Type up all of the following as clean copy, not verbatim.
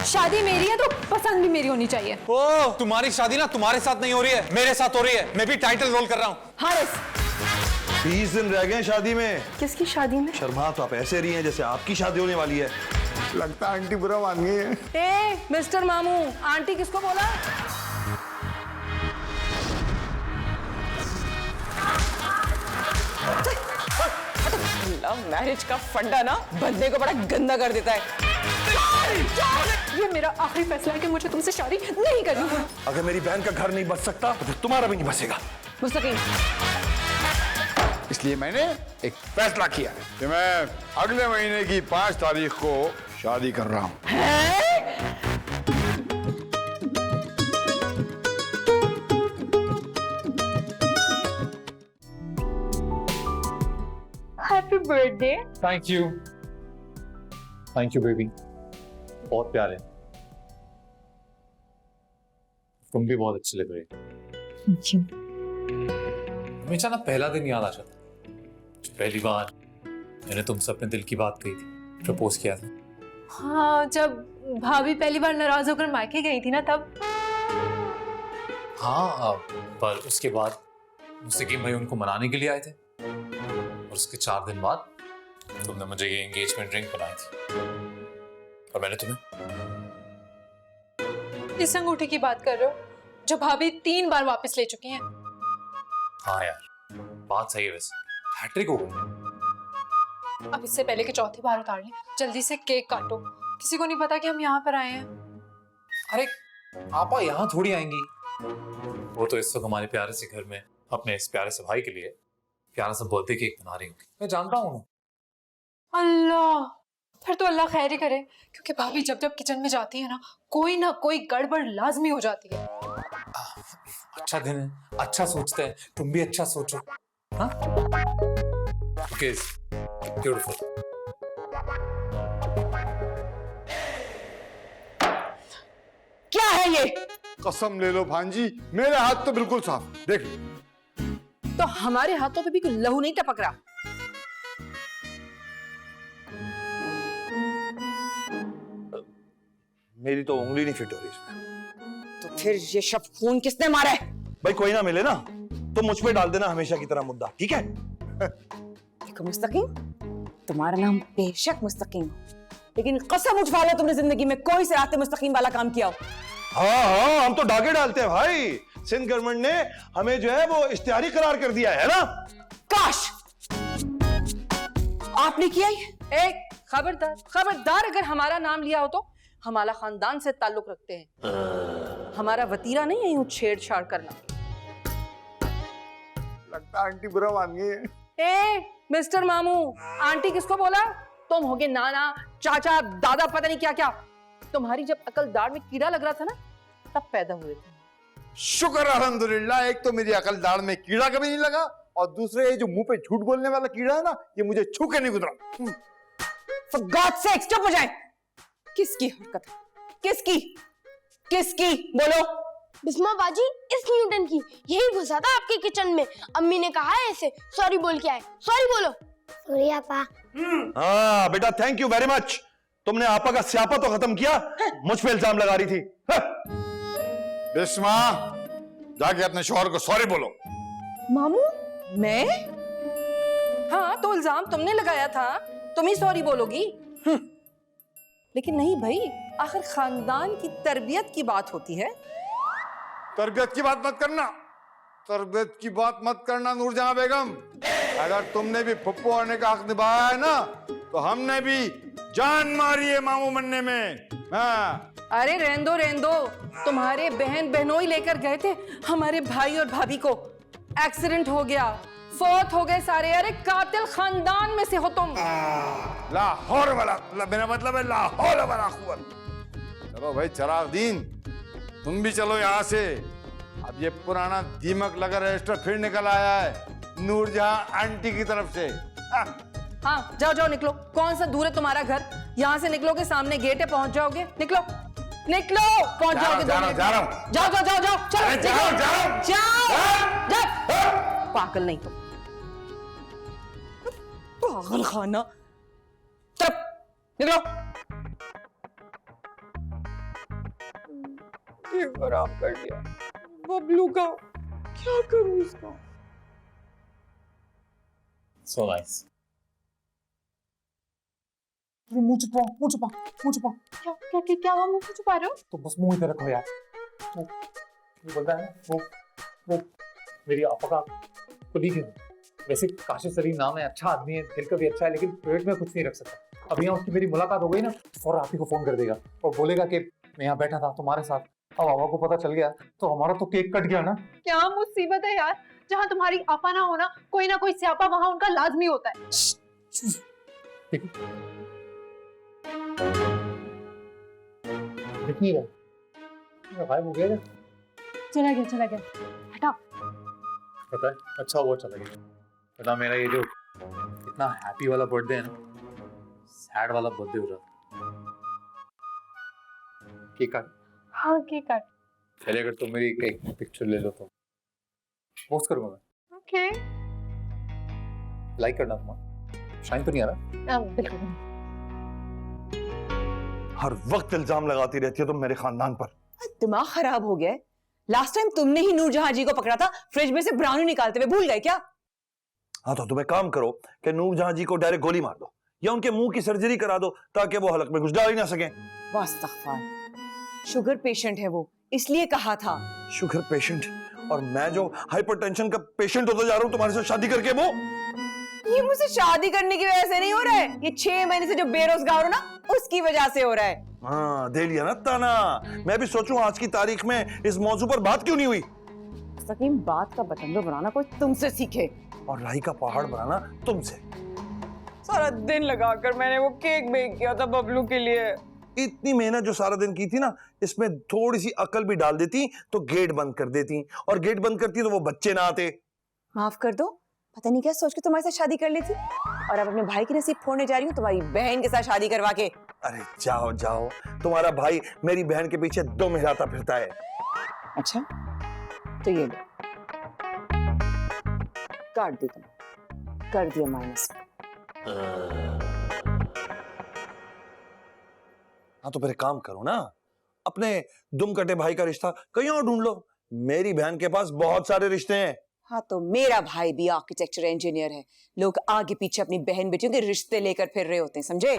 शादी मेरी है तो पसंद भी मेरी होनी चाहिए। ओ, तुम्हारी शादी ना तुम्हारे साथ नहीं हो रही है, मेरे साथ हो रही है। मैं भी टाइटल रोल कर रहा हूँ। हारिस, 20 दिन रह गए शादी में। किसकी शादी में? शर्मा तो आप ऐसे रही हैं जैसे आपकी शादी होने वाली है। लगता है आंटी बुरा मान गई है। ए मिस्टर मामू, आंटी किसको बोला? लव मैरिज का फंडा ना बंदे को बड़ा गंदा कर देता है। ये मेरा आखिरी फैसला है कि मुझे तुमसे शादी नहीं करनी है। अगर मेरी बहन का घर नहीं बच सकता तो फिर तुम्हारा भी नहीं बचेगा। मुस्तकीम, इसलिए मैंने एक फैसला किया है कि मैं अगले महीने की 5 तारीख को शादी कर रहा हूँ। Happy birthday. Thank you baby, बहुत प्यारे। तुम भी बहुत अच्छी लग रही हो। हमेशा ना पहला दिन याद आ जाता, पहली बार मैंने तुमसे अपने दिल की बात कही थी, प्रपोज किया था। हाँ, जब भाभी पहली बार नाराज होकर मायके गई थी ना तब। हाँ, पर उसके बाद मुस्तकीम भाई उनको मनाने के लिए आए थे और उसके 4 दिन बाद तुमने मुझे ये एंगेजमेंट रिंग बनाई थी और मैंने तुम्हें। इस अंगूठी की बात कर रहे हो जो भाभी 3 बार वापस ले चुकी हैं? हाँ यार, बात सही है वैसे, हैट्रिक हो गई। अब इससे पहले कि चौथी बार उतार लें, जल्दी से केक काटो। किसी को नहीं पता कि हम यहाँ पर आए हैं। अरे आपा यहाँ थोड़ी आएंगी, वो तो इस वक्त हमारे प्यारे से घर में अपने इस प्यारे से भाई के लिए प्यारा सा बर्थडे केक बना रही होंगी। मैं जानता हूँ। अल्लाह, फिर तो अल्लाह खैर ही करे, क्योंकि भाभी जब जब किचन में जाती है ना कोई गड़बड़ लाजमी हो जाती है। अच्छा दिन है, अच्छा सोचते हैं, तुम भी अच्छा सोचो। हाँ? ब्यूटीफुल। क्या है ये? कसम ले लो भांजी, मेरे हाथ तो बिल्कुल साफ, देख लो। तो हमारे हाथों पे भी कोई लहू नहीं टपक रहा। मेरी तो उंगली नहीं फिट हो रही इसमें। तो फिर ये शब्द खून किसने मारा है? भाई कोई ना मिले ना तो मुझ पे डाल देना हमेशा की तरह मुद्दा, ठीक है? देखो मुस्तकीम, तुम्हारा नाम बेशक मुस्तकीम हो, लेकिन कसम उठवा लो तुमने जिंदगी में कोई से रास्ते मुस्तकीम वाला काम किया हो। हाँ, हम तो डाके डालते हैं भाई। सिंध गवर्नमेंट ने हमें जो है वो इश्तिहारी करार कर दिया है ना। काश आपने किया ही। एक खबरदार अगर हमारा नाम लिया हो तो हमारा खानदान से ताल्लुक रखते हैं। हमारा वतीरा नहीं है यूं छेड़छाड़ करना। लगता है आंटी बुरा मान गई है। ए मिस्टर मामू, आंटी किसको बोला? तुम होगे नाना, चाचा, दादा, पता नहीं क्या क्या। तुम्हारी जब अकल दाढ़ में कीड़ा लग रहा था ना तब पैदा हुए थे। शुक्र अल्हम्दुलिल्लाह, एक तो मेरी अकल दाढ़ में कीड़ा कभी नहीं लगा और दूसरे ये जो मुंह पे झूठ बोलने वाला कीड़ा है ना, ये मुझे छू के नहीं गुजरा। For God's sake, चुप हो जाए। किसकी हरकत है? किसकी बोलो। बिस्मा बाजी, इस न्यूटन की। यही घुसा था आपके किचन में। अम्मी ने कहा है इसे सॉरी बोल के आए। सॉरी बोलो। सॉरी आपा। हाँ बेटा, थैंक यू वेरी मच। तुमने आपा का स्यापा तो खत्म किया, मुझ पे इल्जाम लगा रही थी। बिस्मा, जाके अपने शौहर को सॉरी बोलो। मामू, मैं? हाँ, तो इल्जाम तुमने लगाया था, तुम ही सॉरी बोलोगी। लेकिन नहीं भाई, आखिर खानदान की तरबियत की बात होती है। तरबियत की बात मत करना, तरबियत की बात मत करना नूरजहां बेगम। अगर तुमने भी फुप्पो होने का हक निभाया है ना, तो हमने भी जान मारी है मामू बनने में। हाँ। अरे रहने दो, तुम्हारे बहन बहनोई लेकर गए थे हमारे भाई और भाभी को, एक्सीडेंट हो गया, फौत हो गए सारे। अरे कातिल खानदान में से हो तुम। लाहौर वाला, मेरा मतलब है लाहौर वाला कुव्वत। चलो भाई चिरागदीन, तुम भी चलो यहाँ से। अब ये पुराना दीमक लगा रजिस्टर फिर निकल आया है नूरजहां आंटी की तरफ से। हाँ, जाओ निकलो। कौन सा दूर है तुम्हारा घर? यहाँ से निकलोगे, सामने गेट है, पहुंच जाओगे। निकलो, पहुंच जाओगे। जा रहा हूँ। जाओ, चलो जाओ। पागल नहीं तुम, पागल खाना। तरफ निकलो। ये खराब कर दिया बबलू का, क्या करूं इसका? So nice. मुंह छुपा, मुंह छुपा, मुंह छुपा। क्या हुआ, मुंह क्यों छुपा रहे हो? तो बस मुंह इधर रखो यार। वो बोलता है वो मेरी आपा का कुलीग है। वैसे काशिफ सलीम नाम है, अच्छा आदमी है, दिल का भी अच्छा है, लेकिन पेट में कुछ नहीं रख सकता। अब यहाँ उसकी मेरी मुलाकात हो गई ना, फौरन आप ही को फोन कर देगा और बोलेगा कि मैं यहाँ बैठा था तुम्हारे साथ। अब आवा को पता चल गया तो हमारा तो केक कट गया ना। क्या मुसीबत है यार, जहाँ तुम्हारी आपा ना होना कोई ना कोई स्यापा वहाँ उनका लाजमी होता है। दिख नहीं रहा, गायब हो गया क्या? चला गया हटा। पता है, अच्छा हुआ चला गया। पता मेरा ये जो इतना हैप्पी वाला बर्थडे है ना, सैड वाला बर्थडे हो रहा। केक काट। हाँ केक काट। पहले अगर तुम मेरी एक पिक्चर ले लो तो पोस्ट करूंगा मैं। ओके। लाइक करना तुम्हारा, शाइन तो नहीं आ रहा? बिल्कुल नहीं। हर वक्त इल्जाम लगाती रहती है तुम मेरे खानदान पर। दिमाग खराब हो गया है। लास्ट टाइम तुमने ही नूरजहां जी को पकड़ा था फ्रिज में से ब्राउनी निकालते हुए, भूल गए क्या? हाँ तो तुम एक काम करो कि नूरजहां जी को डायरेक्ट गोली मार दो या उनके मुंह की सर्जरी करा दो ताकि वो हलक में कुछ डाल ही ना सके। वास्तगफार, शुगर पेशेंट है वो, इसलिए कहा था। शुगर पेशेंट, और मैं जो हाइपरटेंशन का पेशेंट होता जा रहा हूँ तुम्हारे साथ शादी करके। वो ये मुझसे शादी करने की वजह से नहीं हो रहा है, ये 6 महीने से जो बेरोजगार हो ना उसकी वजह से हो रहा है। हाँ दे लिया ना ताना। मैं भी सोचूं आज की तारीख में इस मौजू पर बात क्यों नहीं हुई। सकीम, बात का बतंगड़ बनाना कोई तुमसे सीखे और राई का पहाड़ बनाना तुमसे। सारा दिन लगाकर मैंने वो केक बेक किया था बबलू के लिए। इतनी मेहनत जो सारा दिन की थी ना, इसमें थोड़ी सी अकल भी डाल देती तो गेट बंद कर देती, और गेट बंद करती तो वो बच्चे ना आते। माफ कर दो, पता नहीं क्या सोच के तुम्हारे साथ शादी कर ली थी, और अब अपने भाई की नसीब फोड़ने जा रही हूँ तुम्हारी बहन के साथ शादी करवा के। अरे जाओ जाओ, तुम्हारा भाई मेरी बहन के पीछे दुम हिलाता फिरता है। अच्छा तो ये लो, काट दी तुम, कर दिया माइनस। हाँ तो फिर एक काम करो ना, अपने दुम कटे भाई का रिश्ता कहीं और ढूंढ लो। मेरी बहन के पास बहुत सारे रिश्ते हैं। हाँ तो मेरा भाई भी आर्किटेक्चर इंजीनियर है, लोग आगे पीछे अपनी बहन बेटियों के रिश्ते लेकर फिर रहे होते हैं, समझे?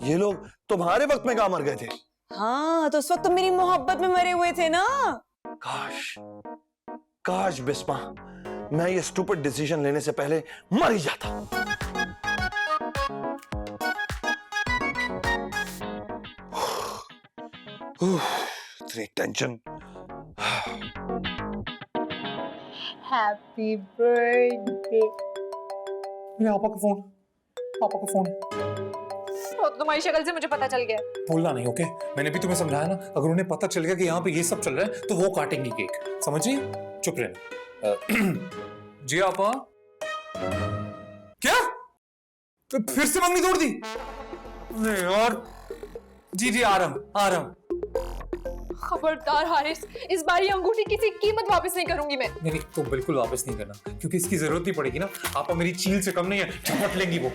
ये लोग तुम्हारे वक्त में कहाँ मर गए थे? हाँ तो उस वक्त तुम मेरी मोहब्बत में मरे हुए थे ना। काश काश बिस्मा, मैं ये स्टूपिड डिसीजन लेने से पहले मर ही जाता। इतनी टेंशन। Happy birthday. मेरे पापा का फोन, पापा का फोन। तो तुम्हारी शक्ल से मुझे पता चल गया। बोलना नहीं, ओके? मैंने भी तुम्हें समझाया ना, अगर उन्हें पता चल गया कि यहाँ पे ये सब चल रहा है तो वो काटेंगी केक, समझिए? चुप रहना। जी आपा। क्या? तो फिर से मंगनी तोड़ दी? अरे यार। जी आ रहा हूं। खबरदार हारिस, इस बार ये अंगूठी किसी कीमत वापस नहीं करूंगी मैं। नहीं तो बिल्कुल वापस नहीं करना, क्योंकि इसकी जरूरत ही पड़ेगी ना। आपा मेरी चील से कम नहीं है, झपट लेंगी वो।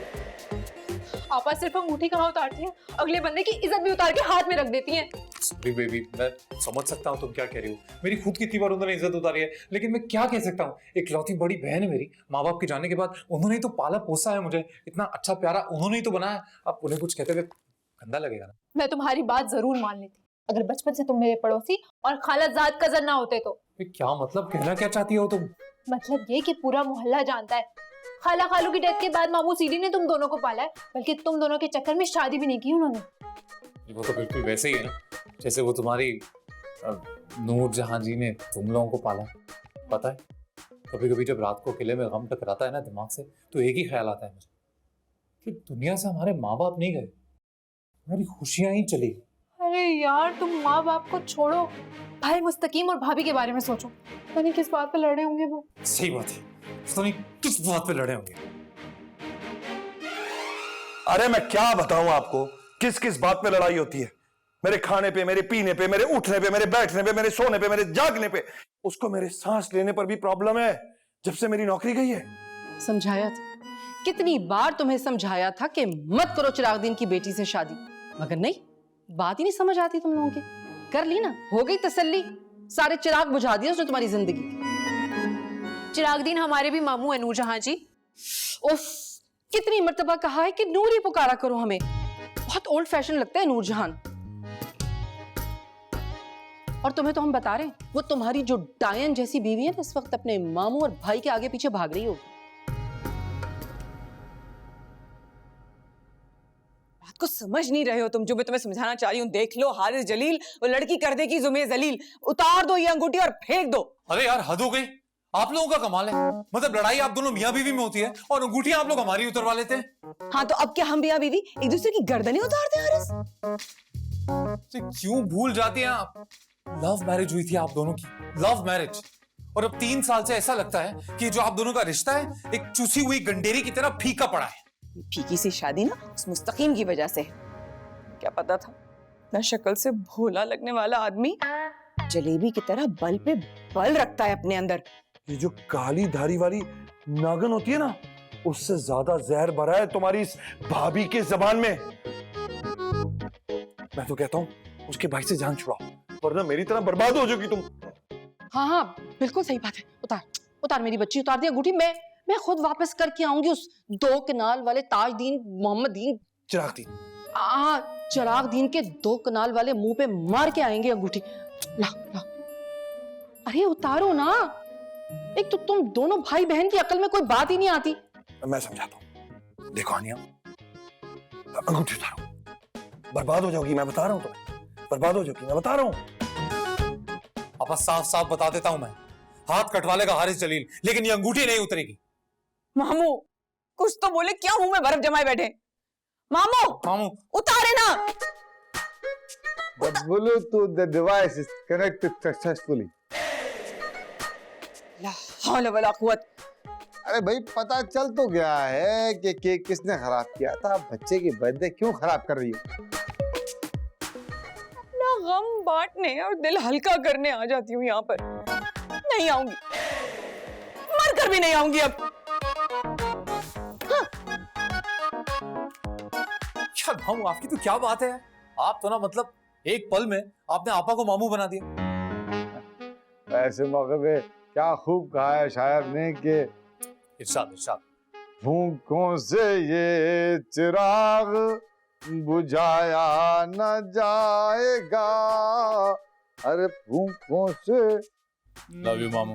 आपा सिर्फ अंगूठी कहाँ उतारती हैं, अगले बंदे की इज्जत भी उतार के हाथ में रख देती हैं। सॉरी बेबी, मैं समझ सकता हूँ तुम क्या कह रही हो। मेरी खुद कितनी बार उन्होंने इज्जत उतारी है, लेकिन मैं क्या कह सकता हूँ। एक लौती बड़ी बहन है मेरी, माँ बाप के जाने के बाद उन्होंने ही तो पाला पोसा है मुझे, इतना अच्छा प्यारा उन्होंने ही तो बनाया। अब उन्हें कुछ कहते हुए गंदा लगेगा ना। मैं तुम्हारी बात जरूर मान लेती अगर बचपन से तुम मेरे पड़ोसी और खालाजाद कजन ना होते तो। क्या मतलब, कहना क्या चाहती हो तुम? मतलब ये कि पूरा मोहल्ला जानता है खाला खालू की डेथ के बाद मामू सीडी ने तुम दोनों को पाला है, बल्कि तुम दोनों के चक्कर में शादी भी नहीं की उन्होंने। वो तो बिल्कुल वैसे ही है ना, जैसे वो तुम्हारी नूरजहां जी ने तुम लोगों को पाला। पता है, कभी कभी जब रात को किले में गम टकराता है ना दिमाग से, तो एक ही ख्याल आता है मुझे कि दुनिया से हमारे माँ बाप नहीं गए, हमारी खुशियां ही चली। अरे यार तुम माँ बाप को छोड़ो, भाई मुस्तकीम और भाभी के बारे में सोचो। पता नहीं किस बात पे लड़ रहे होंगे वो। सही बात है, पता नहीं किस बात पे लड़े होंगे। अरे मैं क्या बताऊं आपको, किस किस बात पे लड़ाई होती है। मेरे खाने पे, मेरे पीने पे, मेरे उठने पे, मेरे बैठने पे, मेरे सोने पे, मेरे जागने पे। उसको मेरे सांस लेने पर भी प्रॉब्लम है जब से मेरी नौकरी गई है। समझाया था, कितनी बार तुम्हें समझाया था कि मत करो चिरागदीन की बेटी से शादी, मगर नहीं, बात ही नहीं समझ आती तुम लोगों की। कर ली ना, हो गई तसल्ली। सारे चिराग बुझा दिए उसने तुम्हारी जिंदगी। चिरागदीन हमारे भी मामू है नूरजहां जी। उफ, कितनी मर्तबा कहा है कि नूर ही पुकारा करो हमें। बहुत ओल्ड फैशन लगता है नूरजहां। और तुम्हें तो हम बता रहे हैं, वो तुम्हारी जो डायन जैसी बीवी है ना, इस वक्त अपने मामू और भाई के आगे पीछे भाग रही होगी। बात को समझ नहीं रहे हो तुम, जो मैं तुम्हें समझाना चाह रही हूँ। देख लो हारिस जलील, वो लड़की कर देगी जुमे जलील। उतार दो ये अंगूठी और फेंक दो। अरे यार हद हो गई, आप लोगों का कमाल है। मतलब लड़ाई आप दोनों मियां बीवी में होती है और अंगूठियां आप लोग हमारी उतरवा लेते हैं। हाँ तो अब क्या हम मियां बीवी एक दूसरे की गर्दनें उतारते हैं हारिस? तो क्यों भूल जाती हैं आप? लव मैरिज हुई थी आप दोनों की, लव मैरिज। और अब 3 साल से ऐसा लगता है कि जो आप दोनों का रिश्ता है एक चूसी हुई गंडेरी की तरह फीका पड़ा है। फीकी सी शादी ना उस मुस्तकीम की वजह से। क्या पता था ना, शक्ल से भोला लगने वाला आदमी जलेबी की तरह बल पे बल रखता है अपने अंदर। ये जो काली धारी वाली नागन होती है ना, उससे ज्यादा जहर भरा है तुम्हारी इस भाभी के जबान में। मैं तो कहता हूँ उसके भाई से जान छुड़ाओ, वरना मेरी तरह बर्बाद हो जाओगी तुम। हाँ हाँ बिल्कुल सही बात है। उतार उतार मेरी बच्ची, उतार दी अंगूठी। मैं खुद वापस करके आऊंगी उस 2 कनाल वाले ताजदीन मोहम्मदीन चिरागदीन। चिरागदीन के 2 कनाल वाले मुंह पे मार के आएंगे अंगूठी। ला ला, अरे उतारो ना। एक तो तुम दोनों भाई बहन की अकल में कोई बात ही नहीं आती। मैं समझाता हूँ। देखो आनिया, अंगूठी उतारो, बर्बाद हो जाओगी। मैं बता रहा हूँ तुम्हें, बर्बाद हो जाओगी, मैं बता रहा हूँ। अब साफ साफ बता देता हूं मैं, हाथ कटवा लेगा हारिस जलील, लेकिन ये अंगूठी नहीं उतरेगी। मामू कुछ तो बोले, क्या मुंह में बर्फ जमाए बैठे? मामू मामू उतारे ना। The Bluetooth the device is connected successfully. ला हौल वला कुव्वत। अरे भाई पता चल तो गया है कि केक किसने खराब किया था। बच्चे की बर्थडे क्यों खराब कर रही हो? अपना गम बांटने और दिल हल्का करने आ जाती हूँ यहाँ पर। नहीं आऊंगी, मर कर भी नहीं आऊंगी अब। यार मामू आपकी तो क्या बात है यार। आप तो ना मतलब एक पल में आपने आपा को मामू बना दिया। ऐसे मौके पे क्या खूब कहा है शायर ने कि इरशाद इरशाद। फूंकों से ये चिराग बुझाया न जाएगा, अरे फूंकों से। लव यू मामू।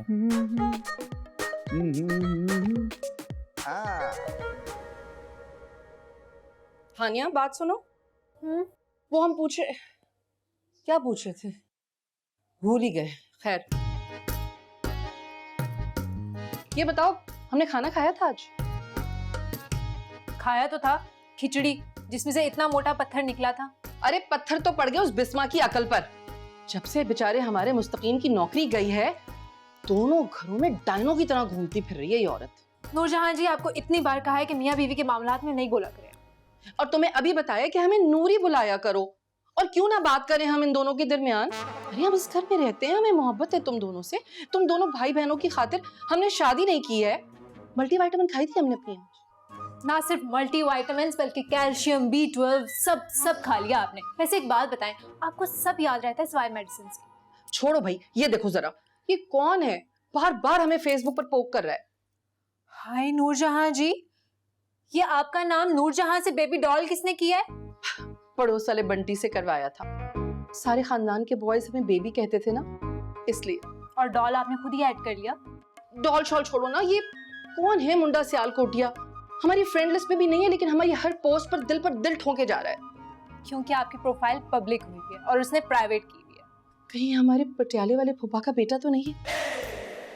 हानिया बात सुनो। वो हम क्या पूछ रहे थे, भूल ही गए। खैर ये बताओ, हमने खाना खाया था आज? खाया तो था, खिचड़ी जिसमें से इतना मोटा पत्थर निकला था। अरे पत्थर तो पड़ गए उस बिस्मा की अकल पर। जब से बेचारे हमारे मुस्तकीम की नौकरी गई है, दोनों घरों में डायनों की तरह घूमती फिर रही है ये औरत। नूरजहां जी आपको इतनी बार कहा है कि मियां बीवी के मामलात में नहीं बोला करें। और तुम्हें अभी बताया कि हमें नूरी बुलाया करो, और क्यों ना बात करें हम इन दोनों के दरमियान। अरे हम इस घर में रहते हैं, हमें मोहब्बत है तुम दोनों से। तुम दोनों भाई बहनों की खातिर हमने शादी नहीं की है। मल्टीविटामिन खाई थी हमने अपनी आज। ना सिर्फ मल्टीविटामिन्स बल्कि कैल्शियम, B12 सब खा लिया आपने। वैसे एक बात बताएं, आपको सब याद रहता है सिवाय मेडिसिन के। छोड़ो भाई, ये देखो जरा, ये कौन है बार बार हमें फेसबुक पर पोक कर रहा है। हाय नूरजहां जी, ये आपका नाम नूरजहां से बेबी डॉल किसने किया है? पड़ोस वाले बंटी से करवाया था। सारे खानदान के बॉयज हमें बेबी कहते थे ना, इसलिए। और डॉल आपने खुद ही ऐड कर लिया। डॉल शॉल छोड़ो ना, ये कौन है मुंडा सियाल कोटिया? हमारी फ्रेंड लिस्ट में भी नहीं है, लेकिन हमारी हर पोस्ट पर दिल ठोके जा रहा है। क्योंकि आपकी प्रोफाइल पब्लिक हुई है और उसने प्राइवेट की हुई है। कहीं हमारे पटियाले वाले फूफा का बेटा तो नहीं है?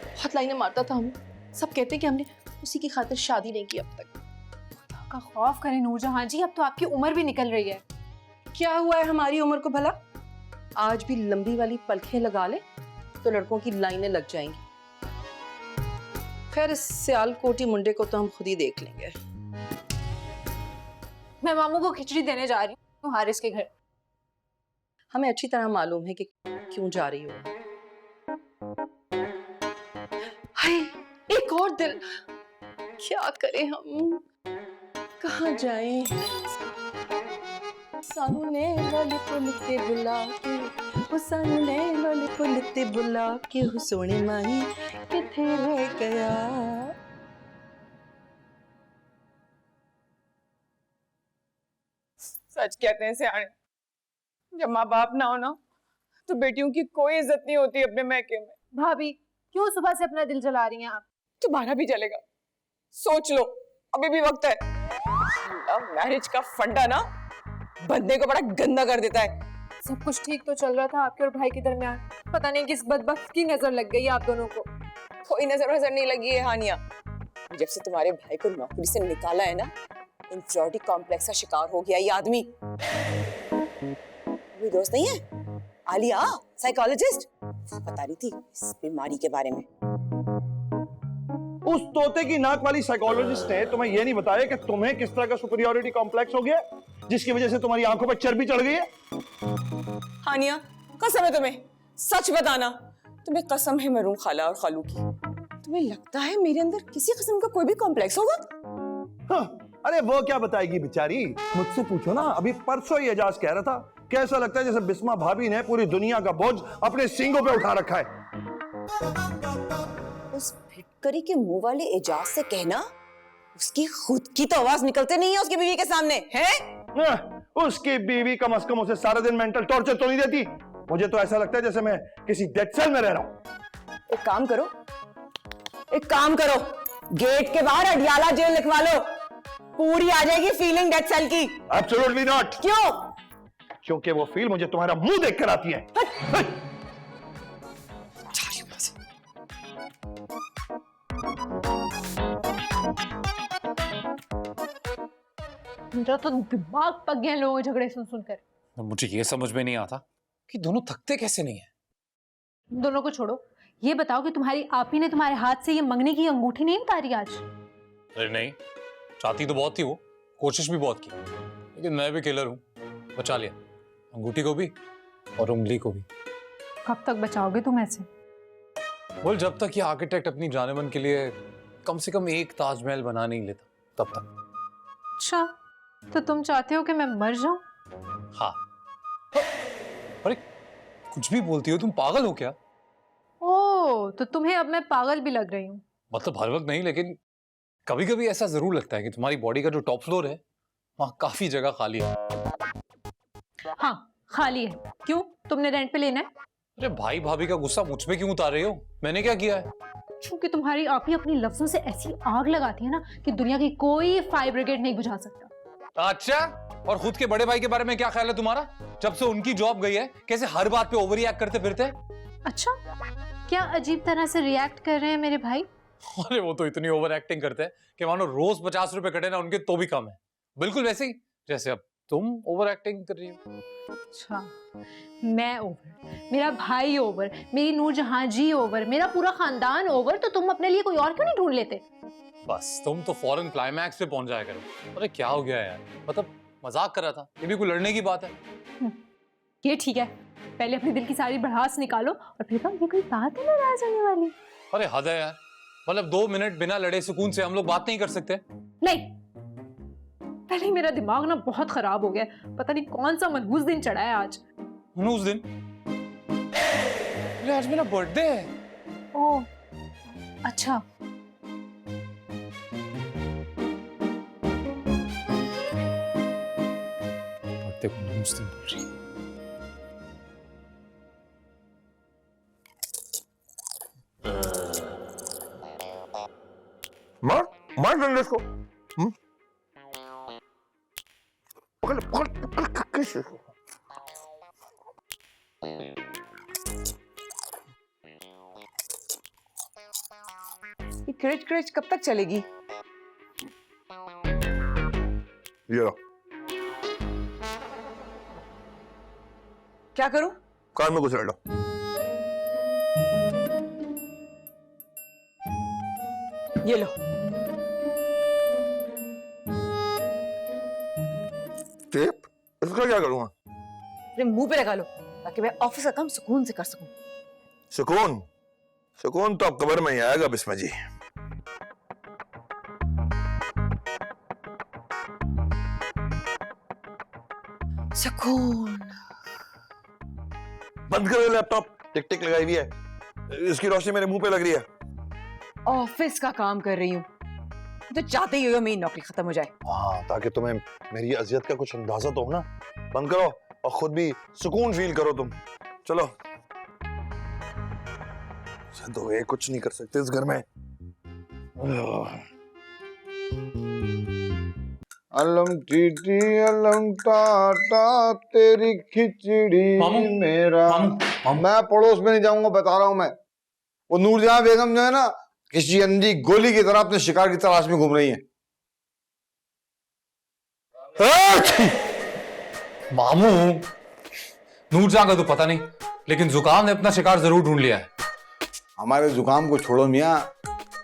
बहुत लाइनें मारता था हमें। सब कहते कि हमने उसी की खातिर शादी नहीं की अब तक। खुदा का खौफ करें नूरजहां जी, अब तो आपकी उम्र भी निकल रही है। क्या हुआ है हमारी उम्र को भला? आज भी लंबी वाली पलखें लगा ले तो लड़कों की लाइनें लग जाएंगी। खैर इस सियालकोटी मुंडे को तो हम खुद ही देख लेंगे। मैं मामू को खिचड़ी देने जा रही हूँ हारिस के घर। हमें अच्छी तरह मालूम है कि क्यों जा रही हो। हाय, एक और दिल। क्या करें हम, कहाँ जाएं? सामने वाले पुलते बुला के, वो सामने वाले पुलते बुला के, हो सोने माही किथे रह गया। सच कहते हैं सियाने, जब माँ बाप ना हो ना तो बेटियों की कोई इज्जत नहीं होती अपने मैके में। भाभी क्यों सुबह से अपना दिल जला रही हैं आप? तुम्हारा भी चलेगा, सोच लो, अभी भी वक्त है। मैरिज का फंडा ना बंदे को बड़ा गंदा कर देता है। सब कुछ ठीक तो चल रहा था आपके और भाई के दरमियान, पता नहीं किस बदबख्त की नजर लग गई आप दोनों को। कोई नजर नहीं लगी है हानिया। जब से तुम्हारे भाई को नौकरी से निकाला है ना, इंफीरियरिटी कॉम्प्लेक्स का शिकार हो गया ये आदमी। कोई दोस्त नहीं है आलिया, साइकोलॉजिस्ट, वो बता रही थी इस बीमारी के बारे में। उस तोते की नाक वाली साइकोलॉजिस्ट ने तुम्हें यह नहीं बताया कि तुम्हें किस तरह का सुपीरियरिटी कॉम्प्लेक्स हो गया जिसकी वजह से तुम्हारी आंखों पर चर्बी चढ़ गई है। हानिया कसम है तुम्हें, सच बताना। तुम्हें कसम है मरूम खाला और खालू की। तुम्हें लगता है मेरे अंदर किसी किस्म का कोई भी कॉम्प्लेक्स होगा? हाँ, अरे वो क्या बताएगी बेचारी, मुझसे पूछो ना। अभी परसों ही एजाज कह रहा था कैसा लगता है जैसे बिस्मा भाभी ने पूरी दुनिया का बोझ अपने सींगों पे उठा रखा है। उस फिटकरी के मुंह वाले एजाज से कहना, उसकी खुद की तो आवाज निकलते नहीं है उसकी बीवी के सामने है। उसकी बीवी कम से कम उसे सारा दिन मेंटल टॉर्चर तो नहीं देती। मुझे तो ऐसा लगता है जैसे मैं किसी डेथ सेल में रह रहा हूं। एक काम करो, एक काम करो, गेट के बाहर अडियाला जेल लिखवा लो, पूरी आ जाएगी फीलिंग डेथ सेल की। Absolutely not. क्यों? क्योंकि वो फील मुझे तुम्हारा मुंह देखकर आती है। मुझे तो दिमाग पक गया लोगों के झगड़े सुन सुनकर। मुझे ये समझ में नहीं आता कि दोनों थकते कैसे नहीं है। दोनों को छोड़ो, ये बताओ कि तुम्हारी आपी ने तुम्हारे हाथ से ये मंगने की अंगूठी नहीं उतारी आज? अरे नहीं, चाहती तो बहुत थी वो, कोशिश भी बहुत की, लेकिन मैं भी किलर हूँ, बचा लिया अंगूठी को भी और उंगली को भी। कब तक बचाओगे तुम ऐसे? बोल, जब तक ये आर्किटेक्ट अपनी जानेमन के लिए कम से कम एक ताजमहल बना नहीं लेता तब तक। अच्छा, तो तुम चाहते हो कि मैं मर जाऊं? हाँ। अरे कुछ भी बोलती हो तुम, पागल हो क्या? ओह, तो तुम्हें अब मैं पागल भी लग रही हूँ? मतलब हर वक्त नहीं, लेकिन कभी कभी ऐसा जरूर लगता है कि तुम्हारी बॉडी का जो टॉप फ्लोर है वहाँ काफी जगह खाली है। हाँ खाली है। क्यों, तुमने रेंट पे लेना है? अरे भाई भाभी का गुस्सा मुझ पे क्यों उतार रही हो? मैंने क्या किया है? क्योंकि तुम्हारी आपी अपनी लफ्जों से ऐसी आग लगाती है ना कि दुनिया की कोई फायर ब्रिगेड नहीं बुझा सकता। अच्छा, और खुद के बड़े भाई के बारे में क्या ख्याल है तुम्हारा? जब से उनकी जॉब गई है कैसे हर बात पे ओवर रिएक्ट करते फिरते हैं। अच्छा, क्या अजीब तरह से रिएक्ट कर रहे हैं मेरे भाई? अरे वो तो इतनी ओवर एक्टिंग करते हैं कि मानो रोज 50 रुपए कटे ना उनके तो भी कम है। बिल्कुल वैसे ही जैसे अब तुम ओवर एक्टिंग कर रही हो। अच्छा, मैं ओवर, मेरा भाई ओवर, मेरी नूरजहां जी ओवर, मेरा पूरा खानदान ओवर, तो तुम अपने लिए कोई और क्यों नहीं ढूंढ लेते? बस तुम तो फॉरेन क्लाइमैक्स पे पहुंच जाया करो। अरे क्या हो गया यार, मतलब मजाक कर रहा था, ये भी कोई लड़ने की बात है? ये ठीक है, पहले अपने दिल की सारी भड़ास निकालो और फिर ये कोई बात है नाराज होने वाली? अरे हद है यार, मतलब 2 मिनट बिना लड़े सुकून से हम लोग बात नहीं कर सकते? नहीं, पहले मेरा दिमाग ना बहुत खराब हो गया, पता नहीं कौन सा मनहूस दिन चढ़ा है आज। मनहूस दिन? अरे आज मेरा बर्थडे है। ओह अच्छा, बर्थडे को मनहूस दिन बोल रही है। मार डंडे को। पकड़ पकड़ पकड़ कैसे? ये क्रिच क्रिच कब तक चलेगी? ये लो। क्या करूं? कान में घुसेड़ लो। ये लो। टेप? इसका क्या करूंगा? अपने मुंह पे लगा लो ताकि मैं ऑफिस का काम सुकून से कर सकूं। सुकून? सुकून तो अब कब्र में ही आएगा बिस्मा जी। सुकून। बंद करो लैपटॉप, टिक टिक लगाई हुई है, इसकी रोशनी मेरे मुंह पे लग रही है। ऑफिस का काम कर रही हूँ, तो चाहते ही हो मेरी नौकरी खत्म हो जाए। हाँ, ताकि तुम्हें मेरी अजियत का कुछ अंदाजा तो हो ना। बंद करो और खुद भी सुकून फील करो तुम। चलो। तो ये कुछ नहीं कर सकते इस घर में। अलम टीटी अलम टाटा तेरी खिचड़ी मामू, मेरा। मामू। मैं पड़ोस में नहीं जाऊंगा, बता रहा हूं मैं। वो नूरजहां बेगम जो है ना, किसी अंधी गोली की तरह अपने शिकार की तलाश में घूम रही है। मामू, नूरजहां का तो पता नहीं, लेकिन जुकाम ने अपना शिकार जरूर ढूंढ लिया है। हमारे जुकाम को छोड़ो मियाँ,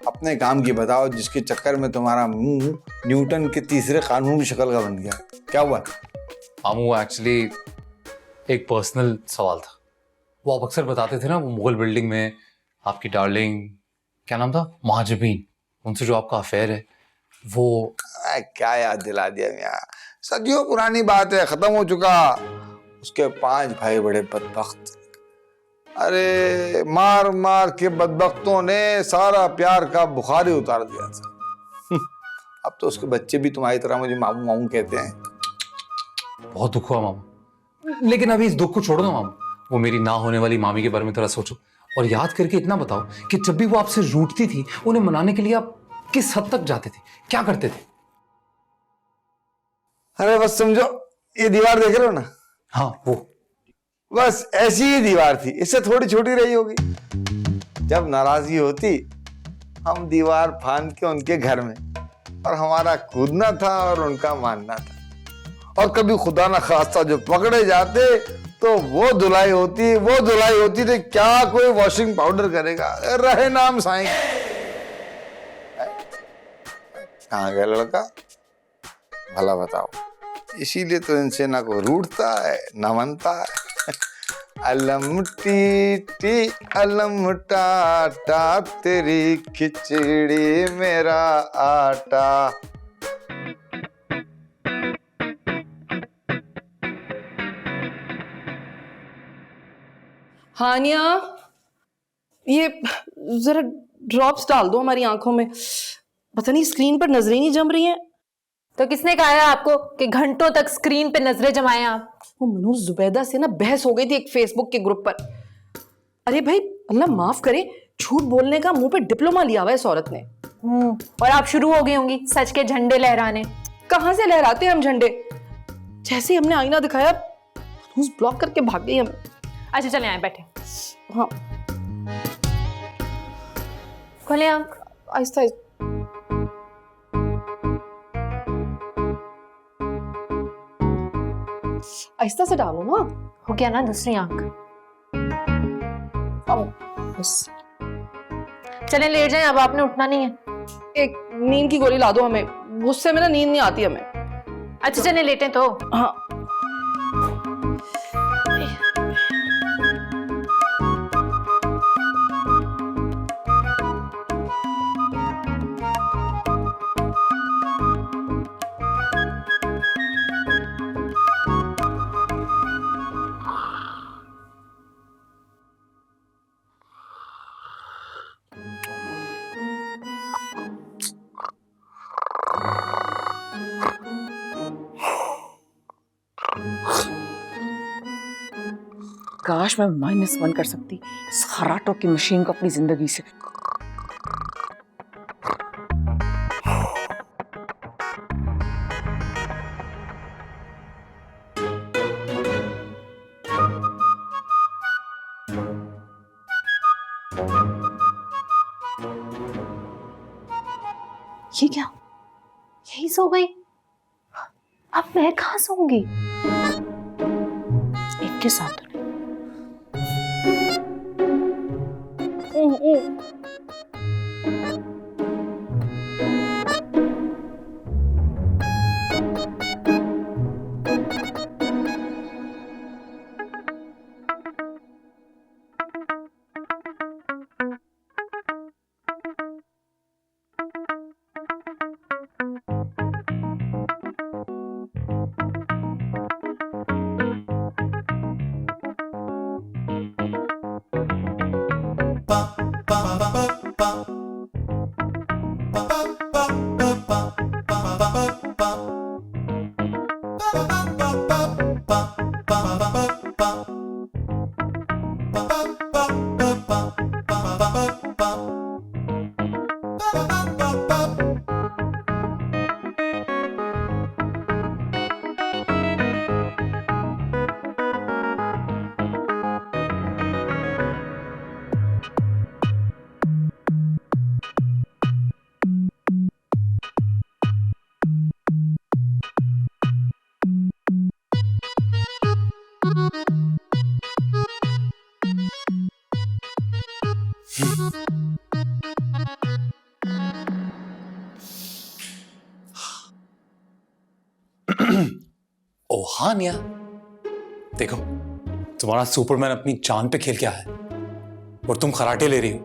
अपने काम की बताओ, जिसके चक्कर में तुम्हारा मुंह न्यूटन के तीसरे कानून की शक्ल का बन गया। क्या हुआ? मामू, एक्चुअली एक पर्सनल सवाल था। वो आप अक्सर बताते थे ना, वो मुगल बिल्डिंग में आपकी डार्लिंग, क्या नाम था, महाजबीन, उनसे जो आपका अफेयर है वो। क्या याद दिला दिया मियाँ, सदियों पुरानी बात है, खत्म हो चुका। उसके 5 भाई बड़े बदबख्त, अरे मार मार के बदबख्तों ने सारा प्यार का बुखार ही उतार दिया था। अब तो उसके बच्चे भी तुम्हारी तरह मुझे मामू मामू कहते हैं। बहुत दुख हुआ मामू, लेकिन अभी इस दुख को छोड़ो ना मामू। वो मेरी ना होने वाली मामी के बारे में थोड़ा सोचो और याद करके इतना बताओ कि जब भी वो आपसे रूठती थी, उन्हें मनाने के लिए आप किस हद तक जाते थे, क्या करते थे? अरे बस समझो, ये दीवार देख रहे हो ना, हाँ वो बस ऐसी ही दीवार थी, इससे थोड़ी छोटी रही होगी। जब नाराजगी होती, हम दीवार फांद के उनके घर में, और हमारा कूदना था और उनका मानना था। और कभी खुदा ना खास्ता जो पकड़े जाते तो वो धुलाई होती थी। क्या कोई वॉशिंग पाउडर करेगा, रहे नाम साईं। कहाँ गया लड़का, भला बताओ। इसीलिए तो इनसे ना कोई रूठता है ना मनता है। अलम टीटी अलम टाटा तेरी खिचड़ी मेरा आटा। हानिया, ये जरा ड्रॉप्स डाल दो हमारी आंखों में, पता नहीं स्क्रीन पर नजरें नहीं जम रही हैं। तो किसने कहा है आपको कि घंटों तक स्क्रीन पे नजरें जमाएं आप? वो मनूर जुबैदा से ना बहस हो गई थी एक फेसबुक के ग्रुप पर। अरे भाई, अल्लाह माफ करे, झूठ बोलने का मुंह पे डिप्लोमा लिया हुआ है इस औरत ने। और आप शुरू हो गई होंगी सच के झंडे लहराने। कहां से लहराते हैं हम झंडे? जैसे ही हमने आईना दिखाया, मनूर ब्लॉक करके भाग गई हमें। अच्छा चले आए, बैठे। हाँ, खोले आंख। आहिस्ता आहिस्ता से डालो ना। हो गया ना दूसरी आंख? आओ, बस चले लेट जाएं, अब आपने उठना नहीं है। एक नींद की गोली ला दो हमें, गुस्से में ना नींद नहीं आती हमें। अच्छा चले लेटे तो। हाँ, काश मैं -1 कर सकती इस खराटों की मशीन को अपनी जिंदगी से। ये क्या, यही सो गई? अब मैं कहाँ सोऊंगी? इनके साथ तो नहीं। ओ हाँ निया, देखो तुम्हारा सुपरमैन अपनी जान पे खेल के आया है और तुम खराटे ले रही हो।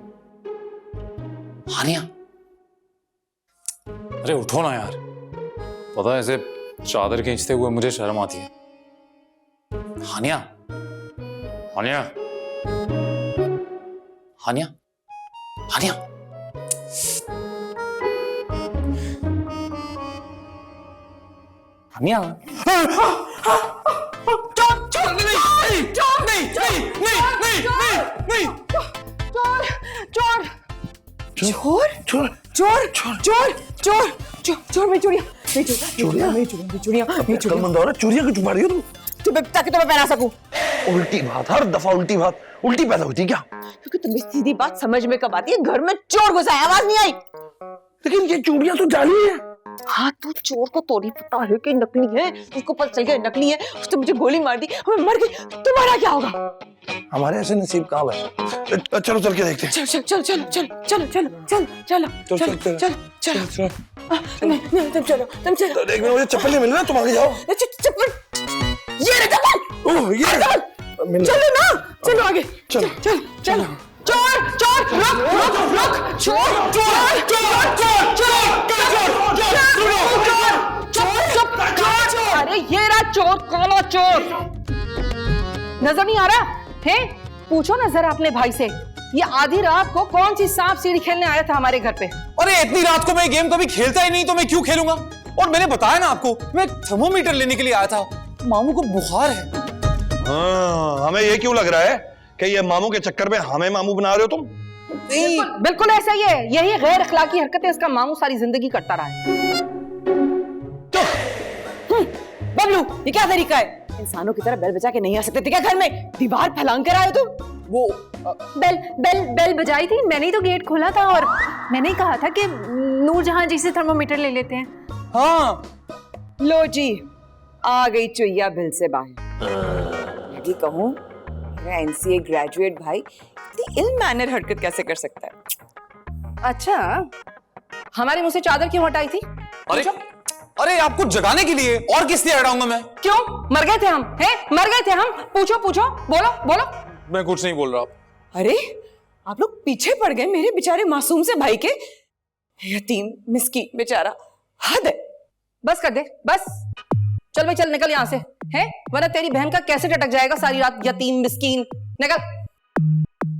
हाँ निया, अरे उठो ना यार, पता है ऐसे चादर खींचते हुए मुझे शर्म आती है। हानिया, हानिया, हानिया, हानिया, हानिया। चोर चोर चोर चोर चोर चोर चोर मैं चूड़िया चूड़िया क्यों छुपा रही हो तुम? ताकि तुम्हें पहना सकूं। उल्टी बात, हर दफा उल्टी बात, उल्टी पैदा होती है क्या? क्योंकि तुम्हें सीधी बात समझ में कब आती है? घर में चोर घुसा है, आवाज नहीं आई। लेकिन ये चूड़िया तो जाली है। हाँ तो चोर को तो नहीं पता है कि नकली है, उसको पता चल गया नकली है, उसने मुझे गोली मार दी, मैं मर गई, तुम्हारा क्या होगा? हमारे ऐसे नसीब कहाँ है? चलो चल के देखते हैं। चल चल चल चल चल चल चल चल चल चल चल चल नहीं तुम चलो तुम चलो। एक मिनट, मुझे चप्पल नहीं मिल रहा, तुम आगे जाओ। चप्पल ये रे चप्पल। ओह ये चलो ना, चलो आगे, चलो चल चलो। चोर चोर रुक रुक रुक, चोर चोर चोर चोर चोर चोर। अरे ये रहा चोर, काला चोर। नजर नहीं आ रहा है? पूछो ना जरा अपने भाई से, ये आधी रात को कौन सी सांप सीढ़ी खेलने आया था हमारे घर पे? अरे इतनी रात को मैं गेम कभी खेलता ही नहीं, तो मैं क्यों खेलूंगा? और मैंने बताया ना आपको, मैं थर्मोमीटर लेने के लिए आया था, मामू को बुखार है। हाँ, हमें ये क्यों लग रहा है कि ये मामू के चक्कर में हमें मामू बना रहे हो तुम? नहीं बिल्कुल ऐसा ही है, यही गैर अखलाकी हरकतें इसका मामू सारी जिंदगी करता रहा है। बबलू ये क्या तरीका है? इंसानों की तरह बेल बजा के नहीं आ सकते थे क्या घर में? दीवार फैलांग कर आए हो तुम? वो बेल बेल बेल बजाई थी, मैंने ही तो गेट खोला था और मैंने ही कहा था कि नूरजहां जी से थर्मोमीटर ले लेते हैं। हाँ लो जी, आ गई चुईया बिल से बाहर। यदि कहूँ मेरा एनसीए ग्रेजुएट भाई इतनी इल मैनर हरकत कैसे कर सकता है? अच्छा, हमारे मुंह से चादर क्यों हटाई थी? अरे अरे आपको जगाने के लिए, और किस लिए हटाऊंगा मैं? क्यों मर गए थे हम? हैं मर गए थे हम? पूछो पूछो, बोलो बोलो। मैं कुछ नहीं बोल रहा। अरे आप लोग पीछे पड़ गए मेरे बेचारे मासूम से भाई के। यतीम मिस्कीन बेचारा, हद है। बस कर दे बस, चल भाई चल निकल यहाँ से, हैं वरना तेरी बहन का कैसे टटक जाएगा सारी रात। यतीम मिस्कीन, निकल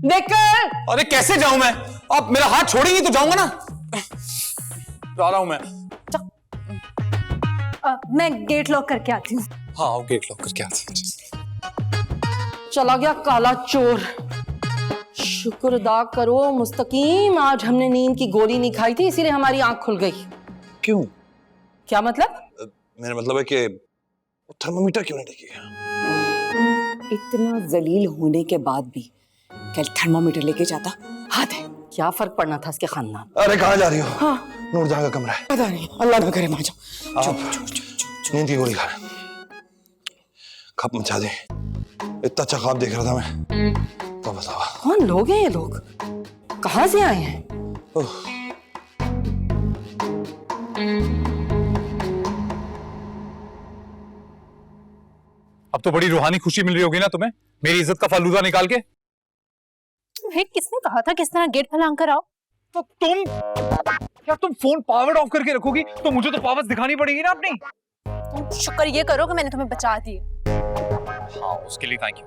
निकल। अरे कैसे जाऊं मैं? आप मेरा हाथ छोड़ेंगी तो जाऊंगा ना। जा रहा हूं मैं। मैं गेट लॉक करके आती हूँ। हाँ आओ, गेट लॉक करके आते हैं। चला गया काला चोर। शुक्र अदा करो मुस्तकीम, आज हमने नींद की गोली नहीं खाई थी, इसीलिए हमारी आंख खुल गई। क्यों? क्या मतलब? मेरा मतलब है कि थर्मोमीटर क्यों नहीं लेके गया? इतना जलील होने के बाद भी कल थर्मोमीटर लेके जाता, हद है। क्या फर्क पड़ना था इसके खानदान? अरे कहाँ जा रही हो? हाँ नूरजहां का कमरा है। पता नहीं, अल्लाह ना करे मार जाओ। आप नींद की गोली खा रहे, खप मचा दे। इतना अच्छा ख्वाब देख रहा था मैं, तो बताओ कौन लोग हैं ये लोग? कहाँ से आए हैं? अब तो बड़ी रूहानी खुशी मिल रही होगी ना तुम्हें, मेरी इज्जत का फालूदा निकाल के। तुम्हें किसने कहा था किस तरह गेट फैलांग कर आओ? तो तुम क्या, तुम फोन पावर ऑफ करके रखोगी तो मुझे तो पावर दिखानी पड़ेगी ना अपनी। तुम शुक्र ये करो कि मैंने तुम्हें बचा दिए। हाँ उसके लिए थैंक यू,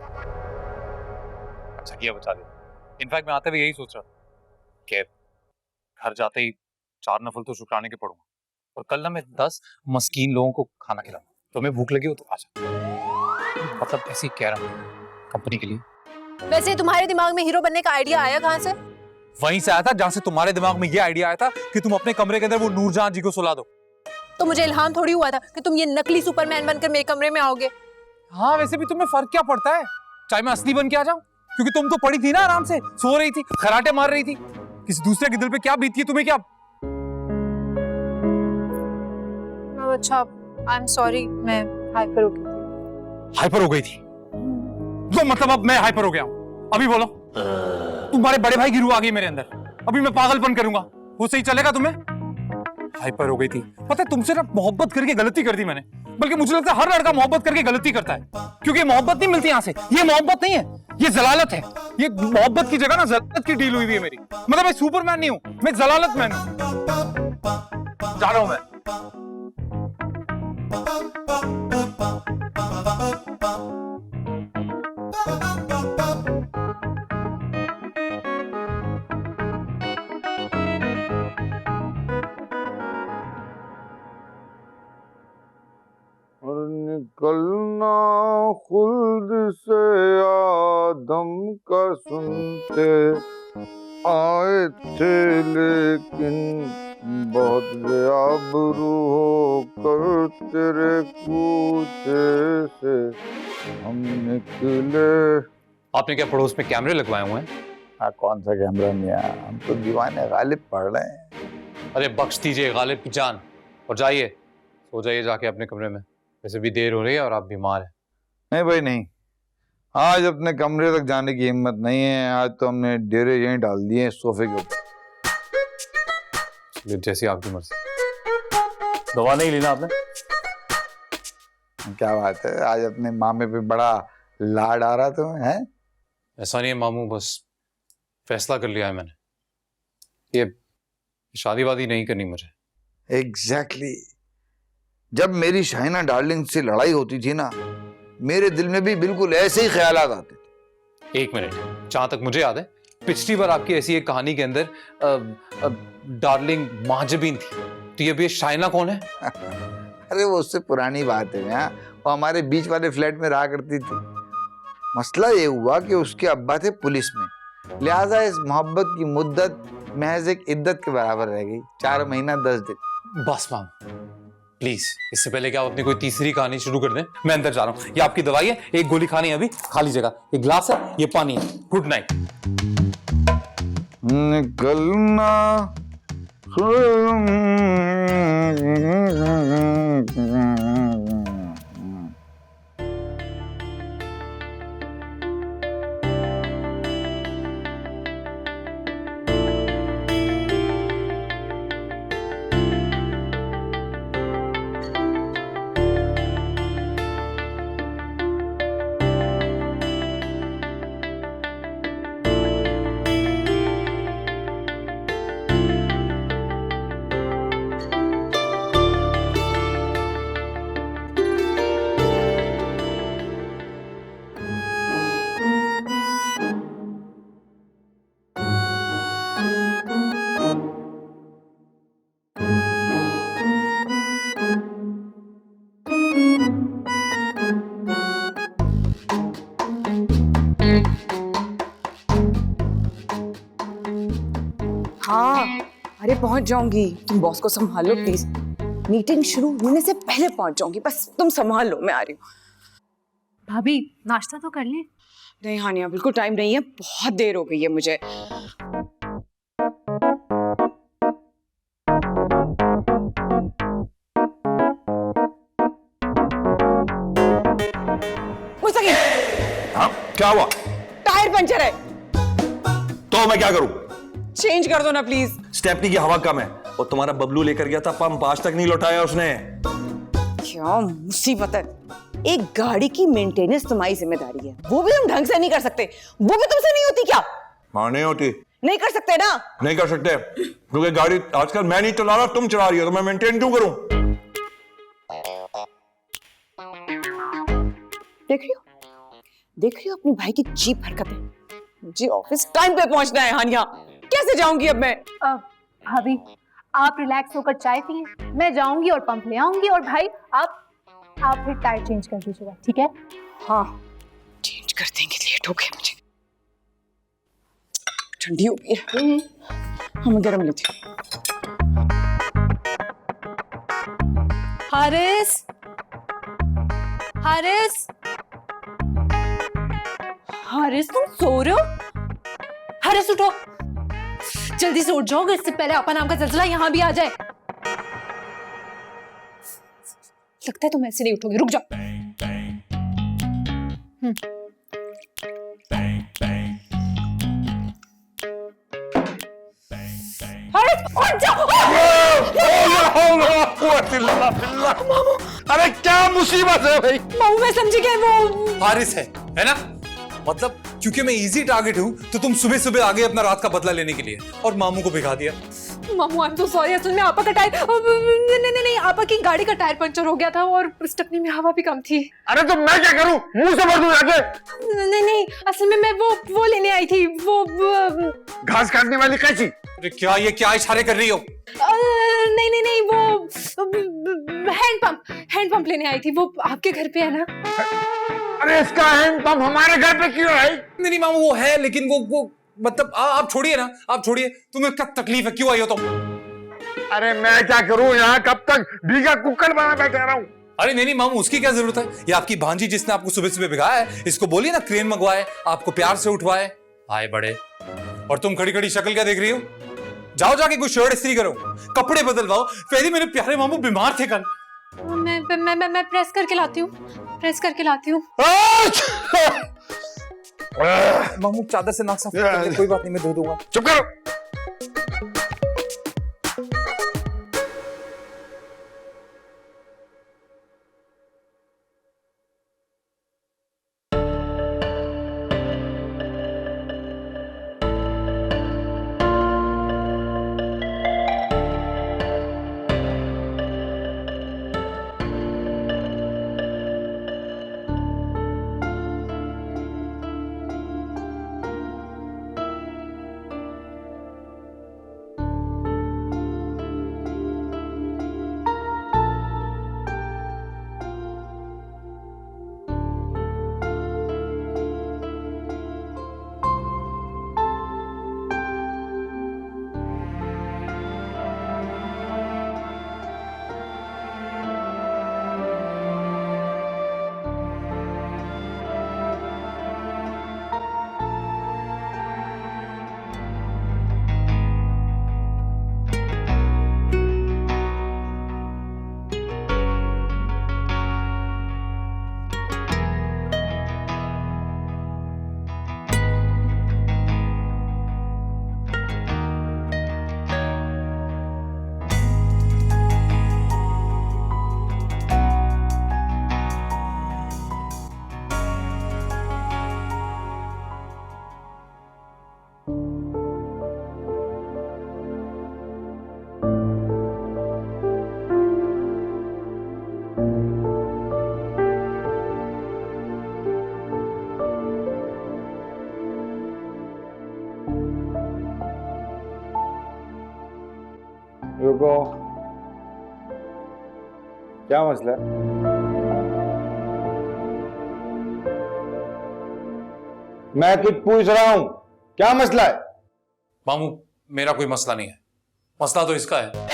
अच्छा किया बचा दिया। इनफैक्ट मैं आते हुए यही सोच रहा कि घर जाते ही 4 नफल तो शुक्राने के पढ़ूंगा, और कल ना मैं 10 मस्कीन लोगों को खाना खिलाऊंगा। तुम्हें भूख लगी हो तो आ जाओ, मतलब ऐसे ही कह रहा हूँ कंपनी के लिए। वैसे तुम्हारे दिमाग में हीरो बनने का आइडिया आया कहाँ से? वहीं से आया था जहां से तुम्हारे दिमाग में ये आइडिया आया था कि तुम अपने कमरे के अंदर वो नूरजहां जी को सुला दो। तो मुझे इल्हाम थोड़ी हुआ था कि तुम ये नकली सुपरमैन बनकर मेरे कमरे में आओगे। हाँ, वैसे भी तुम्हें फर्क क्या पड़ता है, चाहे मैं असली बन के आ जाऊं, क्योंकि तुम तो पड़ी थी ना आराम से, सो रही थी, खराटे मार रही थी। किसी दूसरे के दिल पे क्या बीती है तुम्हें क्या? अच्छा, आई एम सॉरी, मैं हाइपर हो गई थी। हाइपर हो गई थी? तो मतलब अब मैं हाइपर हो गया हूं? अभी बोलो। तुम्हारे बड़े भाई की रूह आ गई मेरे अंदर, अभी मैं पागलपन करूंगा, वो सही चलेगा तुम्हें? हाइपर हो गई थी। पता है तुमसे ना मोहब्बत करके गलती कर दी मैंने, बल्कि मुझे लगता है हर लड़का मोहब्बत करके गलती करता है, क्योंकि मोहब्बत नहीं मिलती यहां से। ये मोहब्बत नहीं है, ये जलालत है। ये मोहब्बत की जगह ना जलालत की डील हुई हुई है मेरी। मतलब मैं सुपरमैन नहीं हूं, मैं जलालत मैन हूं। जा रहा हूं मैं। और निकलना खुल्द से आदम का सुनते आए थे, लेकिन बहुत बेआबरू होकर तेरे कूचे से हम निकले। आपने क्या पड़ोस में कैमरे लगवाए हुए हैं? हाँ, कौन सा कैमरा मियां, हम तो दीवाने गालिब पढ़ रहे हैं। अरे बख्श दीजिए गालिब की जान, और जाइए, सो जाइए जाके अपने कमरे में। वैसे भी देर हो रही है और आप बीमार हैं। नहीं भाई नहीं, आज अपने कमरे तक जाने की हिम्मत नहीं है। आज तो हमने डेरे यहीं डाल दिए सोफे के ऊपर। जैसी आपकी मर्जी। दवा नहीं ली ना आपने? क्या बात है, आज अपने मामे पे बड़ा लाड आ रहा तुम्हें है? ऐसा नहीं है मामू, बस फैसला कर लिया है मैंने, ये शादी वादी नहीं करनी मुझे। एग्जैक्टली। जब मेरी शाइना डार्लिंग से लड़ाई होती थी ना, मेरे दिल में भी बिल्कुल ऐसे ही ख्यालात आते थे। एक मिनट, जहां तक मुझे याद है पिछली बार आपकी ऐसी एक कहानी के अंदर डार्लिंग महाजबीन थी, तो ये भी शाइना कौन है? अरे वो उससे पुरानी बात है ना, वो हमारे बीच वाले फ्लैट में रहा करती थी। मसला ये हुआ कि उसके अब्बा थे पुलिस में, लिहाजा इस मोहब्बत की मुद्दत महज एक इद्दत के बराबर रह गई, 4 महीना 10 दिन। बस माम प्लीज, इससे पहले कि आप अपनी कोई तीसरी कहानी शुरू कर दें, मैं अंदर जा रहा हूँ। ये आपकी दवाई है, एक गोली खानी है अभी, खाली जगह, ये ग्लास है, ये पानी है। Good night. निकलना हाँ, अरे पहुंच जाऊंगी। तुम बॉस को संभालो प्लीज, मीटिंग शुरू होने से पहले पहुंच जाऊंगी, बस तुम संभाल लो, मैं आ रही हूँ। भाभी नाश्ता तो कर ले। नहीं हानिया, बिल्कुल टाइम नहीं है, बहुत देर हो गई है मुझे। मुस्तकीम, हाँ, क्या हुआ? टायर पंचर है। तो मैं क्या करूं? चेंज कर दो ना प्लीज। स्टेपनी की हवा कम है, और तुम्हारा बबलू लेकर गया था पंप, आज तक नहीं लौटाया उसने। क्या मुसीबत है, एक गाड़ी की मेंटेनेंस तुम्हारी जिम्मेदारी है, वो भी तुम ढंग से नहीं कर सकते। वो भी तुमसे नहीं होती क्या? हाँ, नहीं होती। नहीं कर सकते ना? नहीं कर सकते, क्योंकि गाड़ी आजकल मैं नहीं चला रहा, तुम चला रही हो, तो मैं मेंटेन क्यों करूं? देख रही हो अपने भाई की चीप हरकतें। मुझे ऑफिस टाइम पे पहुंचना है हानिया, कैसे जाऊंगी अब मैं? भाभी आप रिलैक्स होकर चाय पिए, मैं जाऊंगी और पंप ले आऊंगी, और भाई आप फिर टायर चेंज कर दीजिएगा, ठीक है? हाँ, चेंज कर देंगे, लेट हो गया मुझे। ठंडी हो गई है। हाँ, मैं गर्म लेती हूँ। हारिस, हारिस, हारिस तुम सो रहे हो? हारिस उठो, जल्दी से उठ जाओ, इससे पहले आपा नाम का जलजला यहाँ भी आ जाए। लगता है तुम ऐसे नहीं उठोगे, रुक जाओ। हारिस उठ जाओ। अरे क्या मुसीबत है भाई? मामू मैं समझी गई, वो हारिस है ना? मतलब क्योंकि मैं इजी टारगेट हूं तो तुम सुबह सुबह आगे अपना रात का बदला लेने के लिए और मामू को भिगा दिया। मामू आई एम सो सॉरी, असल में आपा का टायर नहीं, आपा की गाड़ी का टायर पंचर हो गया था और स्टेपनी में हवा भी कम थी। अरे तो मैं क्या करूं? मुंह से भर दूं जाके? नहीं, असल में मैं वो लेने आई थी, वो घास काटने वाली कैंची? अरे क्या ये क्या इशारे कर रही हो? नहीं, वो हैंड पंप लेने आई थी, वो आपके घर पे है ना? अरे इसका हैंड पंप हमारे घर पे क्यों है? नहीं मामू वो है, लेकिन वो मतलब आप छोड़िए ना, आप छोड़िए। तुम्हें क्या तकलीफ है, क्यों आई हो तुम? अरे मैं क्या करूं, यहाँ कब तक भीगा कुक्कड़ बना बैठा रहा हूं? अरे नहीं मामू, उसकी क्या जरूरत है? ये आपकी भांजी जिसने आपको सुबह सुबह भिगाया है, इसको बोलिए ना क्रेन मंगवाए, आपको प्यार से उठवाए। आए बड़े, और तुम खड़ी खड़ी शक्ल क्या देख रही हो? जाओ जाके कोई शर्ट इस्त्री करो, कपड़े बदलवाओ। पहले मेरे प्यारे मामू बीमार थे कल। मैं प्रेस करके लाती हूँ। मामू चादर से नाक साफ कर दे, कोई बात नहीं, मैं धो दूंगा। चुप करो। रुको, क्या मसला है? मैं कुछ पूछ रहा हूं, क्या मसला है? मामू मेरा कोई मसला नहीं है, मसला तो इसका है,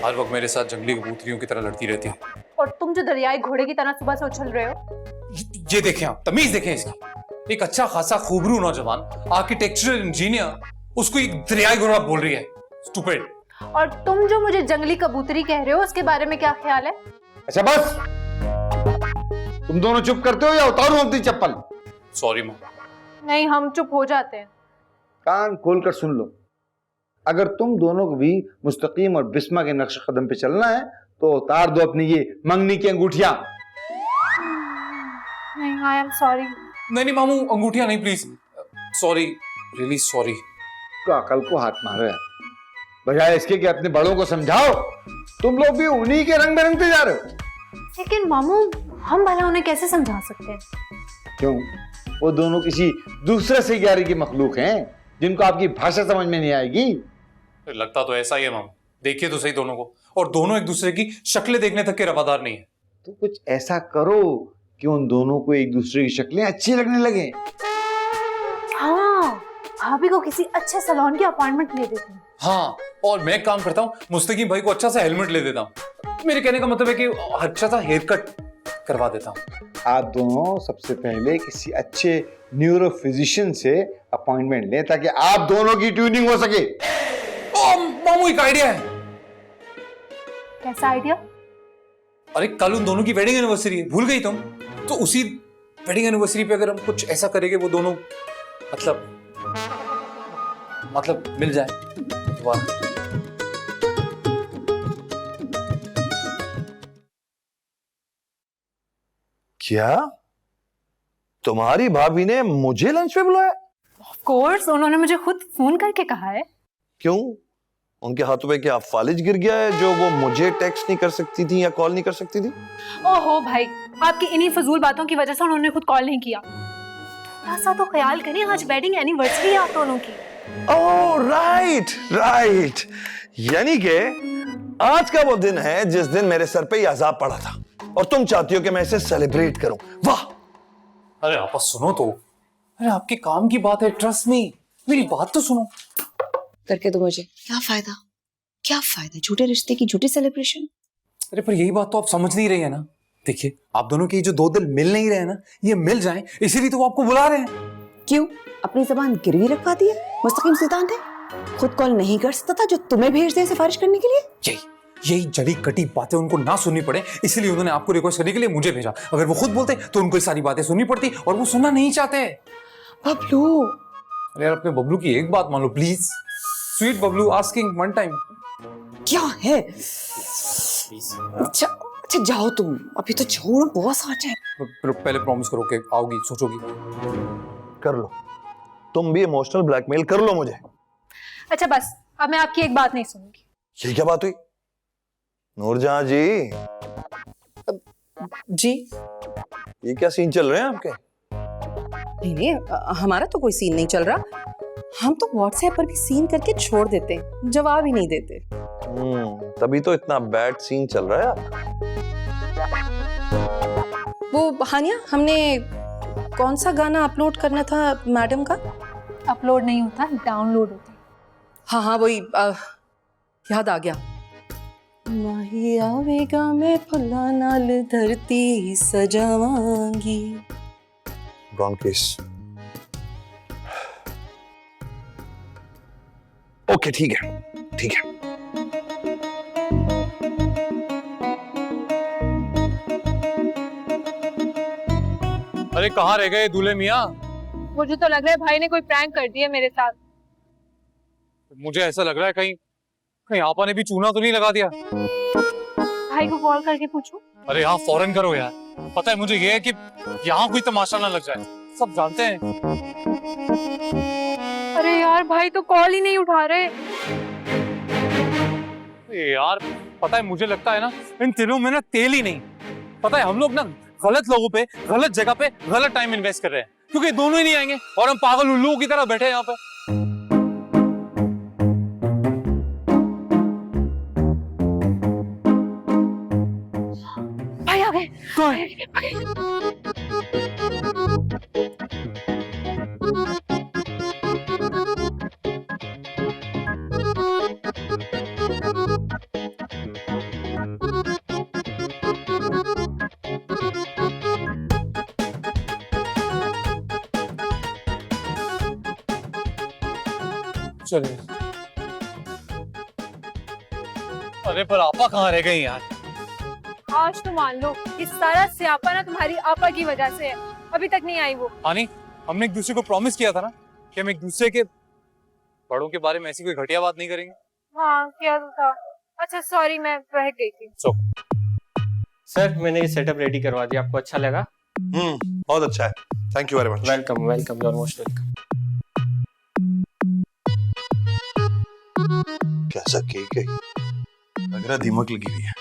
हर वक्त मेरे साथ जंगली कबूतरियों की तरह लड़ती रहती है। और तुम जो दरियाई घोड़े की तरह सुबह से उछल रहे हो। ये देखें आप, तमीज देखें इसकी। एक अच्छा खासा खूबरू नौजवान आर्किटेक्चरल इंजीनियर, उसको एक दरियाई घोड़ा बोल रही है, स्टूपिड। और तुम जो मुझे जंगली कबूतरी कह रहे हो, उसके बारे में क्या ख्याल है? अच्छा बस, तुम दोनों चुप करते हो या उतारूं अपनी चप्पल? सॉरी माँ। नहीं, हम चुप हो जाते हैं। कान खोलकर सुन लो, अगर तुम दोनों को भी मुस्तकीम और बिस्मा के नक्श कदम पे चलना है तो उतार दो अपनी ये मंगनी की अंगूठियां। नहीं, आई एम सॉरी। नहीं मामू, अंगूठियां नहीं प्लीज, सॉरी, रियली सॉरी। तो अकल को हाथ मारो यार, बजाय इसके कि अपने बड़ों को समझाओ। तुम लोग भी उन्हीं के रंग में रंगते जा रहे हो। लेकिन मामू, हम भला उन्हें कैसे समझा सकते हैं? क्यों? वो दोनों किसी दूसरे सैयारे की मखलूक हैं जिनको आपकी भाषा समझ में नहीं आएगी। लगता तो ऐसा ही है मामू, देखिए तो सही दोनों को, और दोनों एक दूसरे की शक्लें देखने तक के रवादार नहीं है। तो कुछ ऐसा करो कि उन दोनों को एक दूसरे की शक्लें अच्छी लगने लगे। हाँ, भाभी को किसी अच्छे सैलून की अपॉइंटमेंट ले देती हूँ। हाँ, और मैं एक काम करता हूँ, मुस्तकीम भाई को अच्छा सा हेलमेट ले देता हूँ। मेरे कहने का मतलब है कि अच्छा सा हेयर कट करवा देता हूँ। आप दोनों सबसे पहले किसी अच्छे न्यूरो फिजिशियन से अपॉइंटमेंट लें ताकि आप दोनों की ट्यूनिंग हो सके। ओ मामू, एक आइडिया है। कैसा आइडिया? अरे कल उन दोनों की वेडिंग एनिवर्सरी है, भूल गई तुम? तो उसी वेडिंग एनिवर्सरी पे अगर हम कुछ ऐसा करेंगे वो दोनों मतलब मिल जाए दोबारा। क्या तुम्हारी भाभी ने मुझे लंच पे बुलाया? ऑफ कोर्स, उन्होंने मुझे खुद फोन करके कहा है। क्यों? उनके हाथों पे क्या फालिज गिर गया है जो वो मुझे टेक्स्ट नहीं कर सकती थी या कॉल नहीं कर सकती थी? ओहो भाई, आपकी इन्हीं फजूल बातों की वजह से उन्होंने खुद कॉल नहीं किया। थोड़ा सा तो ख्याल करें, आज वेडिंग एनिवर्सरी है आप दोनों की। ओह राइट राइट, यानी कि आज का वो दिन है जिस दिन मेरे सर पे ये अजाब पड़ा था और तुम चाहती हो कि मैं इसे सेलिब्रेट करूं। वाह! अरे आपा सुनो तो, अरे आपके काम की बात है, ट्रस्ट मी, मेरी बात तो सुनो। करके दो मुझे। क्या फायदा झूठे रिश्ते की झूठी सेलिब्रेशन। अरे पर यही बात तो आप समझ नहीं रही है ना। देखिए, आप दोनों के जो दो दिल मिल नहीं रहे हैं ना, ये मिल जाएं, इसीलिए तो वो आपको बुला रहे हैं। क्यों? अपनी जबान गिरवी रखवा दी है मुस्तकीम सुल्तान ने? खुद कॉल नहीं कर सकता था जो तुम्हें भेज दे सिफारिश करने के लिए? यही जड़ी कटी बातें उनको ना सुननी पड़े, इसलिए उन्होंने आपको रिक्वेस्ट करने के लिए मुझे भेजा। अगर वो खुद बोलते तो उनको ये सारी बातें सुननी पड़ती, और वो सुनना नहीं चाहते। बबलू, अरे यार, अपने बबलू की एक बात मान लो please. Sweet Bablu asking one time. क्या है? अच्छा जाओ तुम, अभी तो जाओ ना, बॉस आ जाए। पहले प्रॉमिस करो कि आओगी, सोचोगी। कर लो, तुम भी इमोशनल ब्लैकमेल कर लो मुझे। अच्छा बस, अब मैं आपकी एक बात नहीं सुनूंगी। ये क्या बात हुई? नूरजहां जी जी ये क्या सीन चल रहे हैं आपके? नहीं, हमारा तो कोई सीन नहीं चल रहा। हम तो व्हाट्सएप पर भी सीन करके छोड़ देते हैं, जवाब ही नहीं देते। तभी तो इतना बैड सीन चल रहा है आपका। वो हानिया, हमने कौन सा गाना अपलोड करना था मैडम का? अपलोड नहीं होता, डाउनलोड होता है। हाँ वही, याद आ गया। माही आवेगा मैं फुल्ला नाल धरती सजावांगी। Wrong case. ओके ठीक है। अरे कहाँ रह गए दूल्हे मियाँ? मुझे तो लग रहा है भाई ने कोई प्रैंक कर दिया मेरे साथ। मुझे ऐसा लग रहा है कहीं आपा ने भी चूना तो नहीं लगा दिया। भाई को कॉल करके पूछूं? अरे हाँ, फौरन करो यार। पता है मुझे ये है कि यहाँ कोई तमाशा ना लग जाए, सब जानते हैं। अरे यार, भाई तो कॉल ही नहीं उठा रहे। यार पता है, मुझे लगता है ना इन तीनों में ना तेल ही नहीं। पता है, हम लोग ना गलत लोगों पे, गलत जगह पे, गलत टाइम इन्वेस्ट कर रहे हैं, क्योंकि दोनों ही नहीं आएंगे और हम पागल उल्लुओं की तरह बैठे हैं यहाँ पे। भाई आ गए। चलिए। अरे पर आपा कहाँ रह गई यार? आज तो मान लो कि सारा स्यापा ना तुम्हारी आपा की वजह से है। अभी तक नहीं आई वो। हानी, हमने एक दूसरे को प्रॉमिस किया था ना कि हम एक दूसरे के बड़ों के बारे में ऐसी कोई घटिया बात नहीं करेंगे। हाँ किया तो था। अच्छा सॉरी, मैं बहक गई थी। सर, मैंने ये सेटअप रेडी करवा दिया, आपको अच्छा लगा? बहुत अच्छा है, thank you very much. Welcome, you are most welcome. कैसा केक है, लग रहा दीमक लगी हुई है।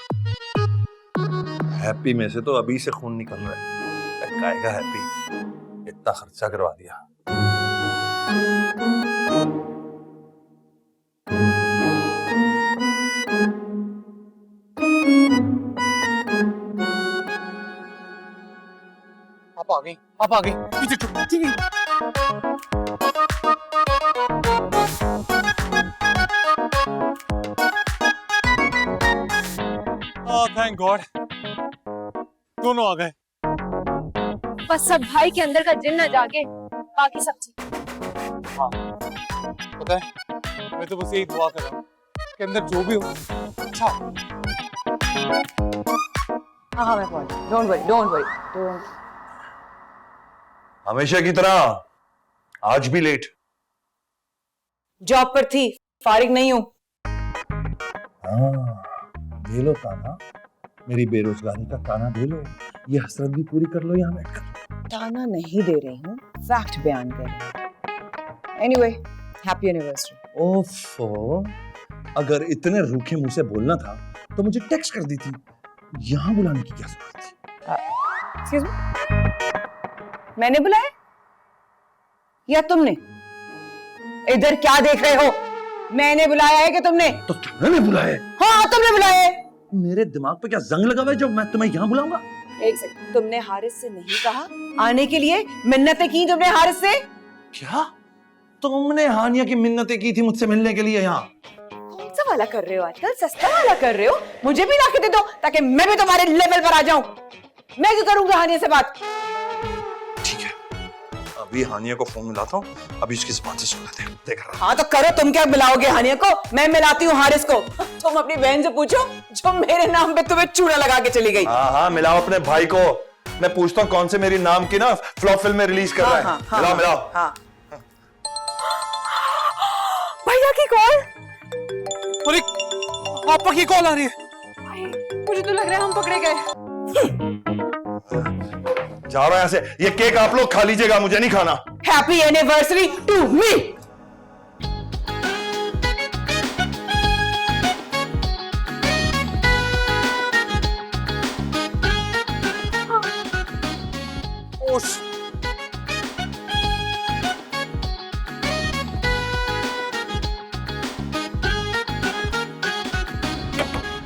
हैप्पी में से तो अभी से खून निकल रहा है। काएगा हैप्पी, इतना खर्चा करवा दिया। आप आ गई, पीछे गॉड, दोनों आ गए। बस सब भाई के अंदर का जिन न जागे, बाकी सब ठीक। पता है, मैं तो बस यही दुआ कर रहा हूँ कि अंदर जो भी हो अच्छा हो। हाँ मैं पहुंच, don't worry don't worry don't. हमेशा की तरह आज भी लेट। जॉब पर थी, फारिग नहीं हूँ। दे लो ताना, मेरी बेरोजगारी का ताना दे लो, ये हसरत भी पूरी कर लो यहाँ बैठकर। ताना नहीं दे रही हूँ, फैक्ट बयान कर रही हूँ। Anyway, happy anniversary. ओफो, अगर इतने रूखे मुंह से बोलना था तो मुझे टेक्स्ट कर दी थी, यहाँ बुलाने की क्या जरूरत थी? एक्सक्यूज मी, मैंने बुलाया या तुमने? इधर क्या देख रहे हो? मैंने बुलाया है कि तुमने? तो तुमने बुलाया? हाँ तुमने बुलाया है। मेरे दिमाग पे क्या जंग लगा हुआ है जो मैं तुम्हें यहाँ बुलाऊंगा? एक सेकंड, तुमने हारिस से नहीं कहा आने के लिए? मिन्नतें की तुमने हारिस से? क्या तुमने हानिया की मिन्नतें की थी मुझसे मिलने के लिए यहाँ? कौन सा वाला कर रहे हो आजकल? सस्ता वाला कर रहे हो? मुझे भी लाके दे दो ताकि मैं भी तुम्हारे लेवल पर आ जाऊं। मैं क्यों करूंगा हानिया से बात? ठीक है, अभी हानिया को फोन मिलाता हूँ, अभी उसकी जुबान से सुन लेते हैं। देख रहा। हाँ तो करो, तुम क्या मिलाओगे हानिया को? मैं मिलाती हूँ हारिस को। तुम अपनी बहन से पूछो जो मेरे नाम पे तुम्हें चूड़ा लगा के चली गई। हाँ मिलाओ अपने भाई को। मैं पूछता हूँ कौन से मेरी नाम की ना फ्लॉप फिल्म में रिलीज कर रहा है। मिलाओ मिलाओ। हाँ भैया की कॉल। अरे पापा की कॉल आ रही है। मुझे तो लग रहा है हम पकड़े गए। जा रहा है यहाँ से। ये केक आप लोग खा लीजिएगा, मुझे नहीं खाना। Happy anniversary to me.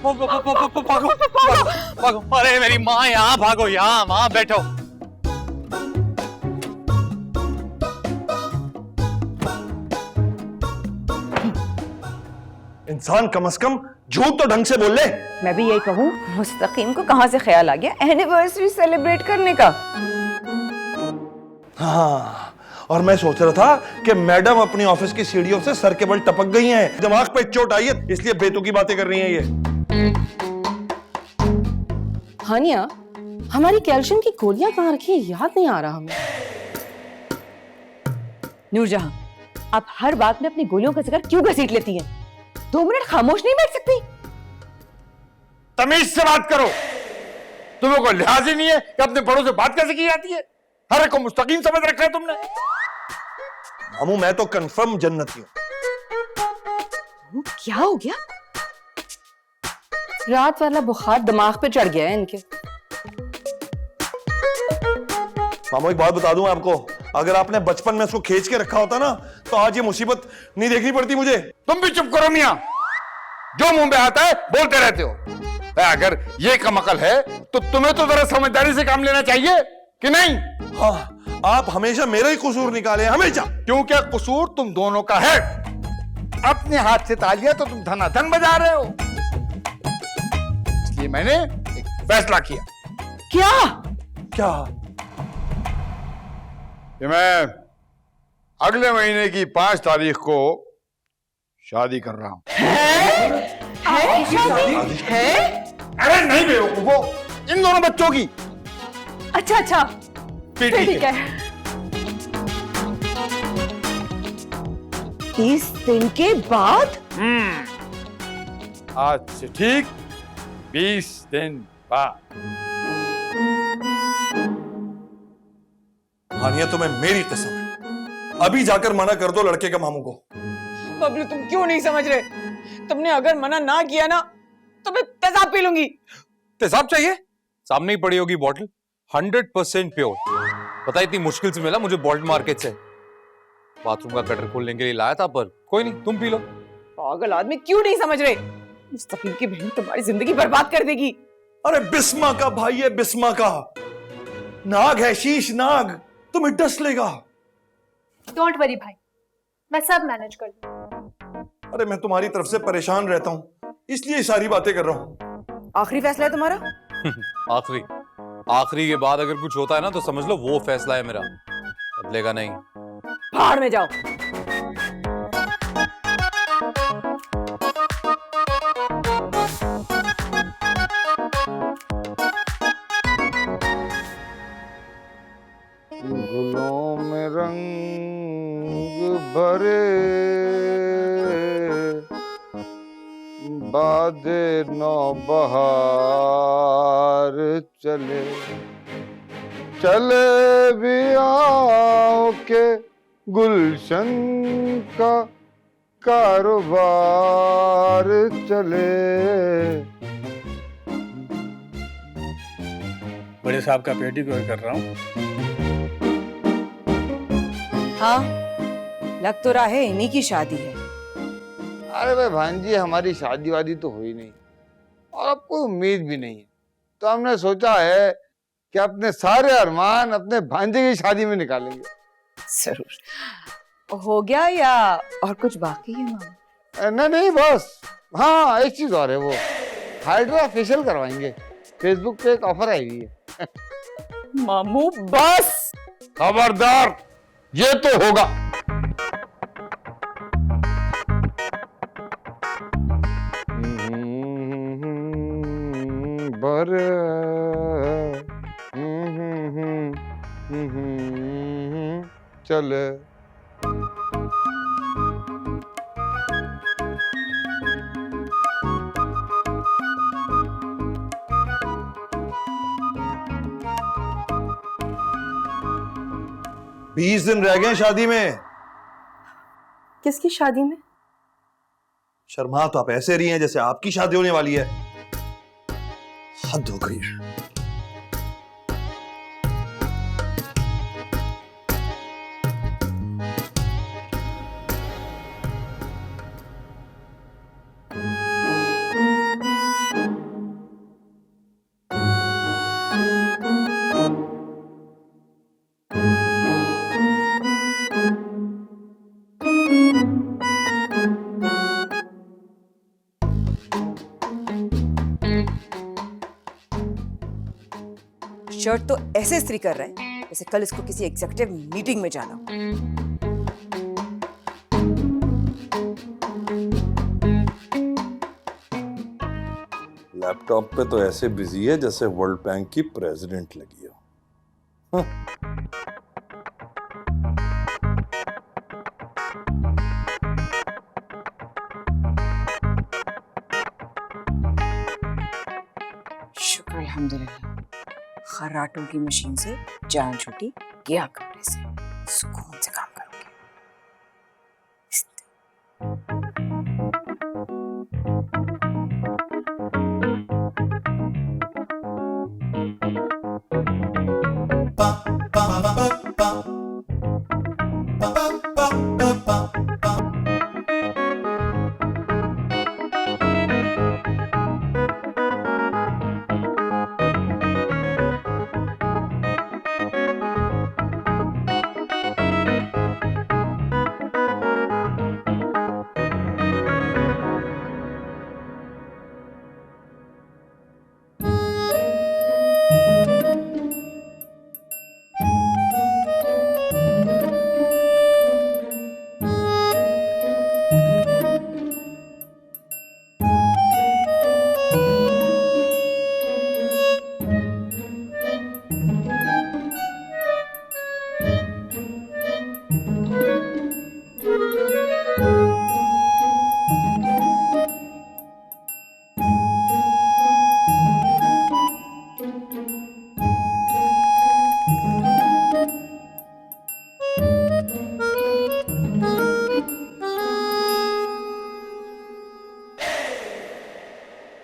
भागो भागो, अरे मेरी माँ यहाँ, भागो यहाँ, माँ बैठो। इंसान कम से कम झूठ तो ढंग से बोल ले। मैं भी यही कहूँ, मुस्तकीम को कहाँ से ख्याल आ गया एनिवर्सरी सेलिब्रेट करने का? हाँ, और मैं सोच रहा था कि मैडम अपनी ऑफिस की सीढ़ियों से सर के बल टपक गई हैं, दिमाग पे चोट आई है, इसलिए बेतुकी बातें कर रही हैं ये। हानिया, हमारी कैल्शियम की गोलियां कहाँ रखी है याद नहीं आ रहा हमें। नूरजहां, आप हर बात में अपनी गोलियों का जिक्र क्यों घसीट लेती हैं? 2 मिनट खामोश नहीं बैठ सकती? तमीज से बात करो। तुम्हें कोई लिहाज ही नहीं है कि अपने बड़ों से बात कैसे की जाती है? हर एक को मुस्तकीम समझ रखा है तुमने। मामू मैं तो कंफर्म जन्नती हूँ। क्या हो गया? रात वाला बुखार दिमाग पे चढ़ गया है इनके। मामू एक बात बता दूं आपको, अगर आपने बचपन में इसको खींच के रखा होता ना तो आज ये मुसीबत नहीं देखनी पड़ती मुझे। तुम भी चुप करो मियां, जो मुंह में आता है बोलते रहते हो। अगर ये कम अकल है तो तुम्हें तो जरा समझदारी से काम लेना चाहिए कि नहीं? हाँ, आप हमेशा मेरा ही कसूर निकाले, हमेशा। क्योंकि कसूर तुम दोनों का है। अपने हाथ से तालियां तो तुम धनाधन बजा रहे हो। इसलिए मैंने एक फैसला किया। क्या? क्या? कि मैं अगले महीने की 5 तारीख को शादी कर रहा हूं। है? अरे नहीं बेवकूफो, इन दोनों बच्चों की। अच्छा अच्छा, फिर ठीक है। 30 दिन के बाद? आज से ठीक 20 दिन बाद। हानिया तुम्हें मेरी कसम है, अभी जाकर मना कर दो लड़के के मामू को। बबलू तुम क्यों नहीं समझ रहे? तुमने अगर मना ना किया ना तो मैं तेजाब पी लूंगी। तेजाब चाहिए? सामने ही पड़ी होगी बॉटल, 100% प्योर। पता इतनी मुश्किल से मिला मुझे बॉटल मार्केट से। बाथरूम का कटर खोलने के लिए लाया था, पर कोई नहीं, तुम पी लो। पागल आदमी, क्यों नहीं समझ रहे? मुस्तकीम की बहन तुम्हारी जिंदगी बर्बाद कर देगी। अरे बिस्मा का भाई है, बिस्मा का नाग है, शीश नाग, तुम्हें डस लेगा। डोंट वरी भाई, मैं सब मैनेज कर लूंगी। अरे मैं तुम्हारी तरफ से परेशान रहता हूँ, इसलिए सारी बातें कर रहा हूँ। आखिरी फैसला है तुम्हारा? आखिरी आखिरी के बाद अगर कुछ होता है ना तो समझ लो वो फैसला है मेरा, बदलेगा नहीं। भाड़ में जाओ। गुलों में रंग भरे बादे नौ बहार चले, चले भी आओ के गुलशन का कारोबार चले। बड़े साहब का पेटीकोट कर रहा हूँ। हाँ, लग तो रहा है इन्हीं की शादी है। अरे भाई भांजी, हमारी शादी वादी तो हुई नहीं और अब कोई उम्मीद भी नहीं है, तो हमने सोचा है कि अपने सारे अरमान अपने भांजे की शादी में निकालेंगे। जरूर। हो गया या और कुछ बाकी है मामा? नहीं बस, हाँ एक चीज और है, वो हाइड्रा फेशियल करवाएंगे। फेसबुक पे एक ऑफर आई हुई है। मामू बस। खबरदार, ये तो होगा। बर चले। बीस दिन रह गए शादी में। किसकी शादी में? शर्मा तो आप ऐसे रही हैं जैसे आपकी शादी होने वाली है। हद हो गई है। शर्ट तो ऐसे इस्त्री कर रहा है जैसे कल इसको किसी एग्जीक्यूटिव मीटिंग में जाना हो। लैपटॉप पे तो ऐसे बिजी है जैसे वर्ल्ड बैंक की प्रेसिडेंट लगी हो। शुक्र अल्हम्दुलिल्लाह, खर्राटों की मशीन से जान छूटी, गया कमरे से, सुकून से काम करूंगी।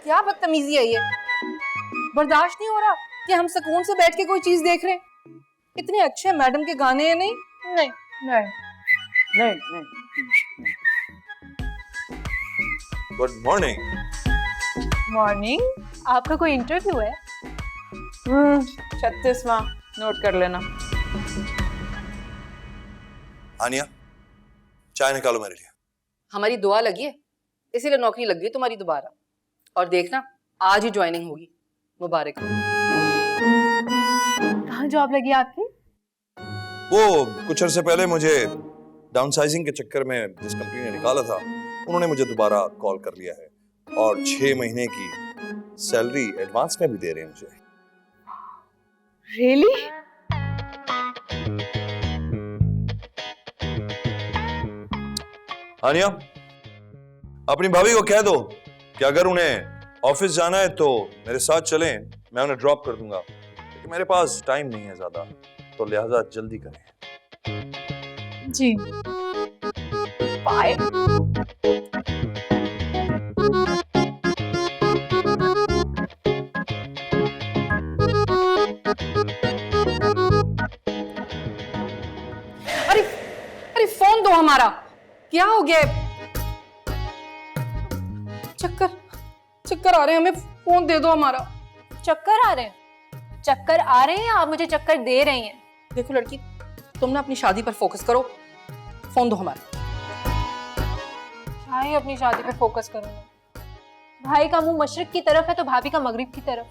क्या बदतमीजी है ये? बर्दाश्त नहीं हो रहा कि हम सुकून से बैठ के कोई चीज देख रहे हैं। इतने अच्छे मैडम के गाने हैं। नहीं नहीं नहीं नहीं नहीं। Good morning. मॉर्निंग। आपका कोई इंटरव्यू है? 36वां नोट कर लेना। आनिया, चाय निकालो मेरे लिए। हमारी दुआ लगी है, इसीलिए नौकरी लग गई तुम्हारी दोबारा। और देखना, आज ही ज्वाइनिंग होगी। मुबारक हो। कहाँ जॉब लगी आपकी? वो कुछ अर्से पहले मुझे डाउनसाइजिंग के चक्कर में जिस कंपनी ने निकाला था, उन्होंने मुझे दोबारा कॉल कर लिया है और 6 महीने की सैलरी एडवांस में भी दे रहे हैं मुझे। रियली? आनिया, अपनी भाभी को कह दो कि अगर उन्हें ऑफिस जाना है तो मेरे साथ चलें, मैं उन्हें ड्रॉप कर दूंगा, क्योंकि मेरे पास टाइम नहीं है ज्यादा, तो लिहाजा जल्दी करें। जी। बाय। अरे अरे फोन दो हमारा। क्या हो गया? चक्कर चक्कर आ रहे हैं, हमें फोन दे दो हमारा। चक्कर आ रहे हैं? चक्कर आ रहे हैं या आप मुझे चक्कर दे रही हैं? देखो लड़की, तुम ना अपनी शादी पर फोकस करो, फोन दो हमारा। क्या ही अपनी शादी पे फोकस करूंगा? भाई का मुंह मशरिक की तरफ है तो भाभी का मगरिब की तरफ।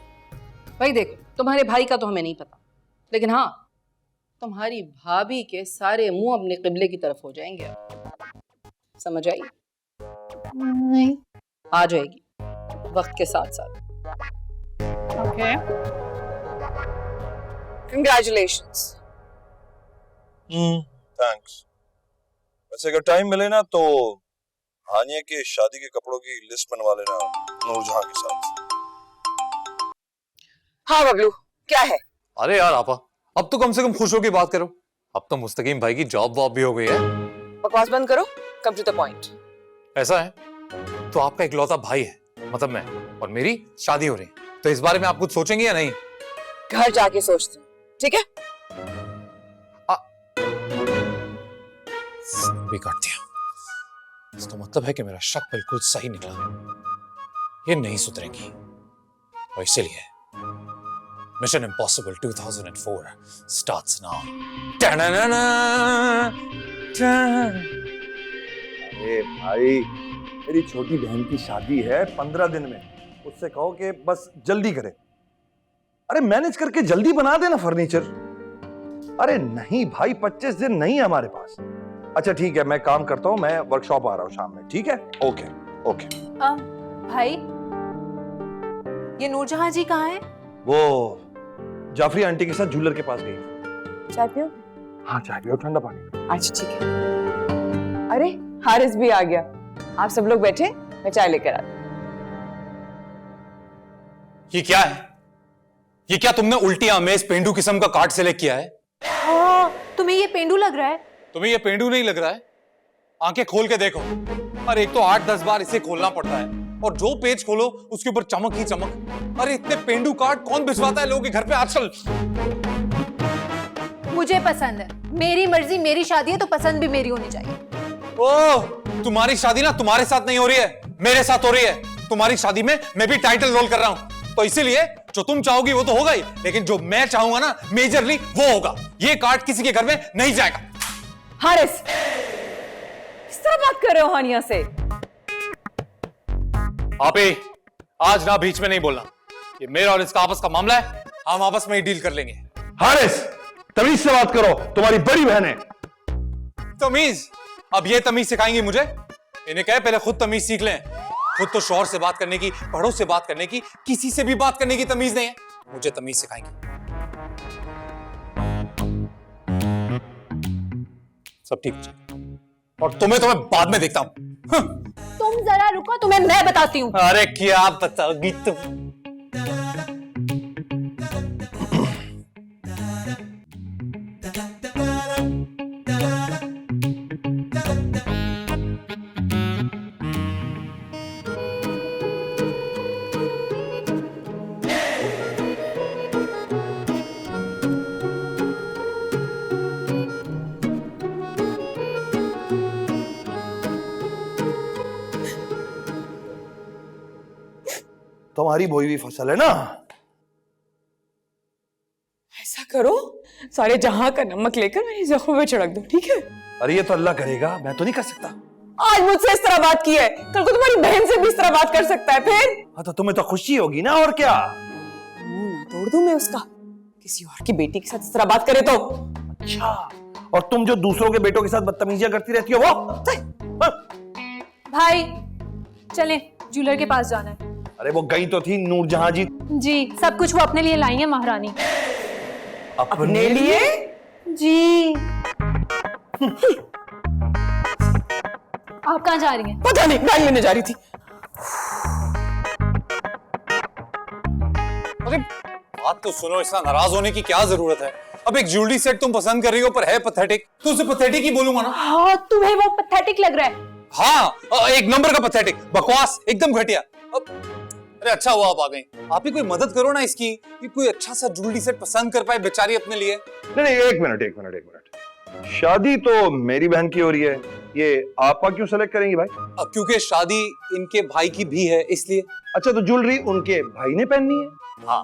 भाई देखो, तुम्हारे भाई का तो हमें नहीं पता, लेकिन हाँ, तुम्हारी भाभी के सारे मुंह अपने किबले की तरफ हो जाएंगे। समझ आई? नहीं। आ जाएगी वक्त के साथ साथ। ओके। कंग्रेचुलेशंस। थैंक्स। वैसे अगर टाइम मिले ना तो हानिया की शादी के कपड़ों की लिस्ट बनवा लेना नूरजहां के साथ। हाँ बबलू, क्या है? अरे यार आपा, अब तो कम से कम खुश होकर बात करो। अब तो मुस्तकीम भाई की जॉब वॉब भी हो गई है। बकवास बंद करो, कम टू द पॉइंट। ऐसा है तो आपका इकलौता भाई है, मतलब मैं, और मेरी शादी हो रही है, तो इस बारे में आप कुछ सोचेंगे या नहीं? घर जाके सोचते हैं, ठीक है? भी काट दिया। इसका मतलब है कि मेरा शक बिल्कुल सही निकला। ये नहीं सुधरेंगी और इसीलिए मिशन इम्पॉसिबल 2004 स्टार्ट्स नाउ। अरे भाई, मेरी छोटी बहन की शादी है 15 दिन में, उससे कहो कि बस जल्दी करे। अरे मैनेज करके जल्दी बना देना फर्नीचर। अरे नहीं भाई, 25 दिन नहीं है हमारे पास। अच्छा ठीक है, मैं काम करता हूँ, मैं वर्कशॉप आ रहा हूँ शाम में, ठीक है? Okay okay. भाई, ये नूरजहां जी कहाँ हैं? वो जाफरी आंटी के साथ जूलर के पास गई। चाय पियो? हाँ चाय पियो, ठंडा पानी। अच्छा ठीक है। अरे हारिस भी आ गया। आप सब लोग बैठे, मैं चाय लेकर आती। ये क्या है? ये क्या तुमने उल्टी आमेज पेंडू किस्म का कार्ड सेलेक्ट किया है? हाँ, तुम्हें ये पेंडू लग रहा है? तुम्हें ये पेंडू नहीं लग रहा है? आंखें खोल के देखो। और एक तो 8-10 बार इसे खोलना पड़ता है, और जो पेज खोलो उसके ऊपर चमक ही चमक। अरे इतने पेंडू कार्ड कौन भिजवाता है लोगों के घर पे आजकल? मुझे पसंद है, मेरी मर्जी, मेरी शादी है तो पसंद भी मेरी होनी चाहिए। ओह, तुम्हारी शादी ना तुम्हारे साथ नहीं हो रही है, मेरे साथ हो रही है। तुम्हारी शादी में मैं भी टाइटल रोल कर रहा हूं, तो इसीलिए जो तुम चाहोगी वो तो होगा ही, लेकिन जो मैं चाहूंगा ना मेजरली वो होगा। ये कार्ड किसी के घर में नहीं जाएगा। हारिस, किस तरह बात कर रहे हो हानिया से? आप ही आज ना बीच में नहीं बोलना। ये मेरा और इसका आपस का मामला है, हम आपस में ही डील कर लेंगे। हारिस, तमीज से बात करो, तुम्हारी बड़ी बहन है। तमीज? अब ये तमीज सिखाएंगी मुझे? इन्हें कहे पहले खुद तमीज सीख लें। खुद तो शौहर से बात करने की, बड़ों से बात करने की, किसी से भी बात करने की तमीज नहीं है, मुझे तमीज सिखाएंगी। सब ठीक है, और तुम्हें तो मैं बाद में देखता हूं। तुम जरा रुको, तुम्हें मैं बताती हूँ। अरे क्या बताओगी तुम? तुम्हारी बोई हुई फसल है ना। ऐसा करो, सारे जहां का नमक लेकर मेरी जख्म में छिड़क दो, ठीक है? अरे ये तो अल्लाह करेगा, मैं तो नहीं कर सकता। आज मुझसे इस तरह बात की है, कल को तुम्हारी बहन से भी इस तरह बात कर सकता है। फिर हाँ तो तुम्हें तो खुशी होगी ना, और क्या। मुंह ना तोड़ दूं मैं उसका, किसी और की बेटी के साथ इस तरह बात करे तो। अच्छा, और तुम जो दूसरों के बेटों के साथ बदतमीजियां करती रहती हो वो? भाई चलें, ज्वेलर के पास जाना है। अरे वो गई तो थी नूरजहां जी। जी, सब कुछ वो अपने लिए लाई है महारानी। अपने लिए? जी। आप कहाँ जा रही हैं? पता नहीं, बैग लेने जा रही थी। अरे बात तो सुनो, इतना नाराज होने की क्या जरूरत है? अब एक ज्वेलरी सेट तुम पसंद कर रही हो पर है पैथेटिक, तो उसे पैथेटिक ही बोलूंगा ना। हाँ, तुम्हें वो पैथेटिक लग रहा है। हाँ, एक नंबर का पैथेटिक, बकवास, एकदम घटिया। अरे अच्छा हुआ आप आ गई। आप ही कोई मदद करो ना इसकी, कि कोई अच्छा सा ज्वेलरी सेट पसंद कर पाए बेचारी अपने लिए। नहीं, एक मिनट। शादी तो मेरी बहन की हो रही है, ये आपा क्यों सेलेक्ट करेंगी भाई? अब क्योंकि शादी इनके भाई की भी है इसलिए। अच्छा, तो ज्वेलरी उनके भाई ने पहननी है? हाँ।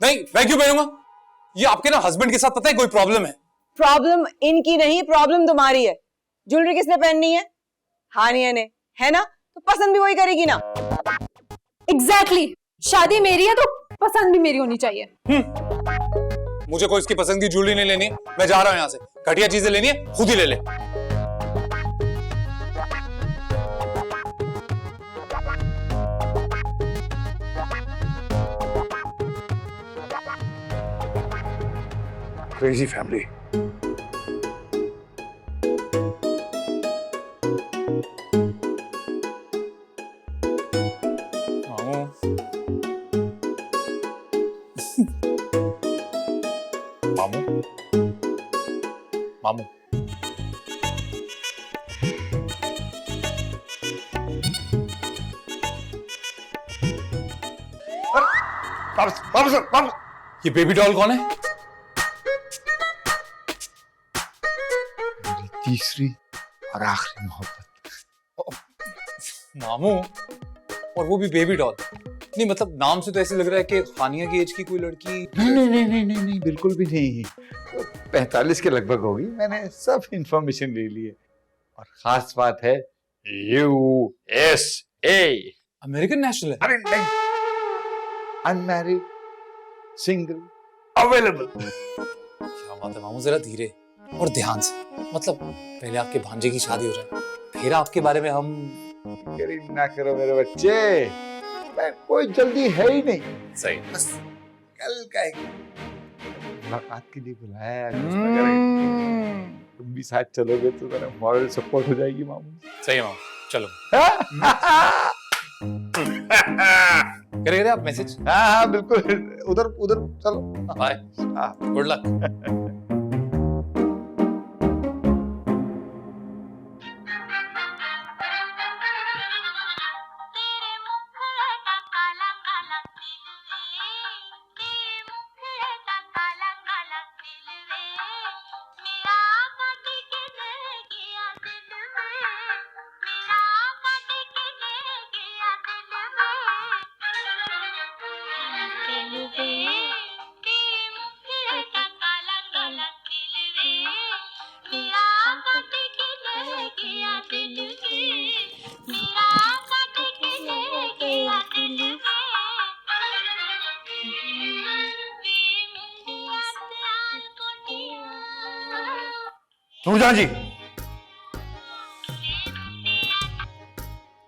नहीं, मैं क्यों पहनूंगा? ये आपके ना हस्बैंड के साथ पता है कोई प्रॉब्लम है। प्रॉब्लम इनकी नहीं, प्रॉब्लम तुम्हारी है। ज्वेलरी किसने पहननी है? हानिया ने, है ना? तो पसंद भी वही करेगी ना। एग्जैक्टली, शादी मेरी है तो पसंद भी मेरी होनी चाहिए। मुझे कोई इसकी पसंद की ज्वेलरी नहीं लेनी, मैं जा रहा हूं यहाँ से। घटिया चीजें लेनी है खुद ही ले ले। Crazy family. मामू मामू वापस। ये बेबी डॉल कौन है? मेरी तीसरी और आखिरी मोहब्बत। मामू, और वो भी बेबी डॉल? नहीं मतलब नाम से तो ऐसे लग रहा है कि हानिया की एज की कोई लड़की। नहीं, बिल्कुल भी नहीं। 45 के लगभग होगी। मैंने सब इंफॉर्मेशन ले ली है। और खास बात है USA। अमेरिकन नेशनल है? अरे नहीं, अनमैरिड, सिंगल, अवेलेबल। क्या बात है मामू, जरा धीरे और ध्यान से। मतलब पहले आपके भांजे की शादी हो जाए, फिर आपके बारे में हम। गरीब ना करो मेरे बच्चे, मैं कोई जल्दी है ही नहीं। सही। बस कल का एक मुलाकात के लिए बुलाया है। तुम भी साथ चलोगे तो मेरा मॉरल सपोर्ट हो जाएगी मामू। सही है मामू, चलो। करेंगे आप मैसेज? हाँ बिल्कुल, उधर चलो। Bye, good luck. Noorjahan ji,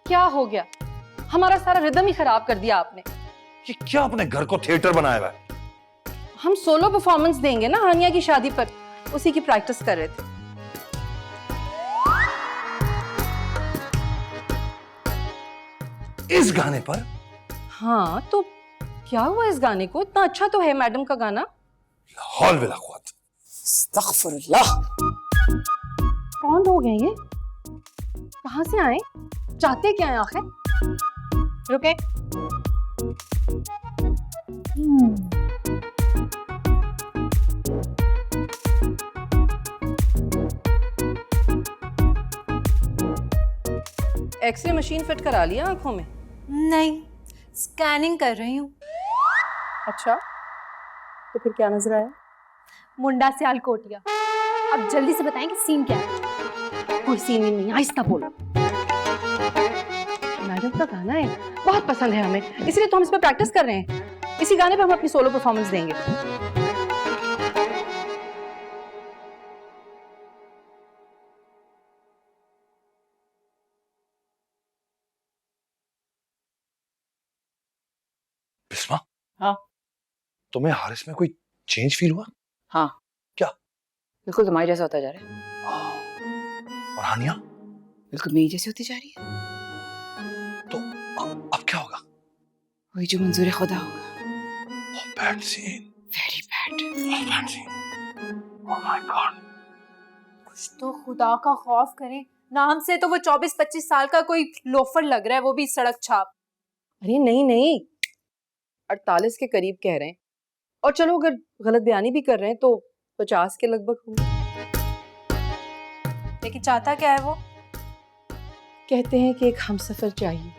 क्या हो गया? हमारा सारा रिदम ही खराब कर दिया आपने। ये क्या अपने घर को थिएटर बनाया हुआ है? हम सोलो परफॉर्मेंस देंगे ना हानिया की शादी पर, उसी की प्रैक्टिस कर रहे थे। इस गाने पर? हाँ तो क्या हुआ इस गाने को? इतना अच्छा तो है मैडम का गाना। हॉल विला ख्वात। अस्तगफुरुल्लाह। कौन लोग हैं ये? कहाँ से आए? चाहते क्या है आखिर? रुके। एक्सरे मशीन फिट करा लिया आंखों में? नहीं, स्कैनिंग कर रही हूँ। अच्छा, तो फिर क्या नजर आया? मुंडा सियाल कोटिया। अब जल्दी से बताएं कि सीन क्या है। कोई सीन नहीं, आहिस्ता बोलो। राघव का गाना है, बहुत पसंद है हमें, इसलिए तो हम इस पर प्रैक्टिस कर रहे हैं। इसी गाने पे हम अपनी सोलो परफॉर्मेंस देंगे। बिस्मा, हाँ। तुम्हें हारिस में कोई चेंज फील हुआ? हाँ। क्या? बिल्कुल तुम्हारे जैसा होता जा रहा है। और हानिया? बिल्कुल मेरी जैसी होती जा रही है। तो अब क्या होगा? वही जो मंजूर खुदा होगा। Bad scene, very bad. Bad scene. Oh my God. कुछ तो खुदा का खौफ करें। नाम से तो वो 24-25 साल का कोई लोफर लग रहा है, वो भी सड़क छाप। अरे नहीं नहीं, 48 के करीब कह रहे हैं, और चलो अगर गलत बयानी भी कर रहे हैं तो 50 के लगभग होंगे। लेकिन चाहता क्या है वो? कहते हैं कि एक हमसफर चाहिए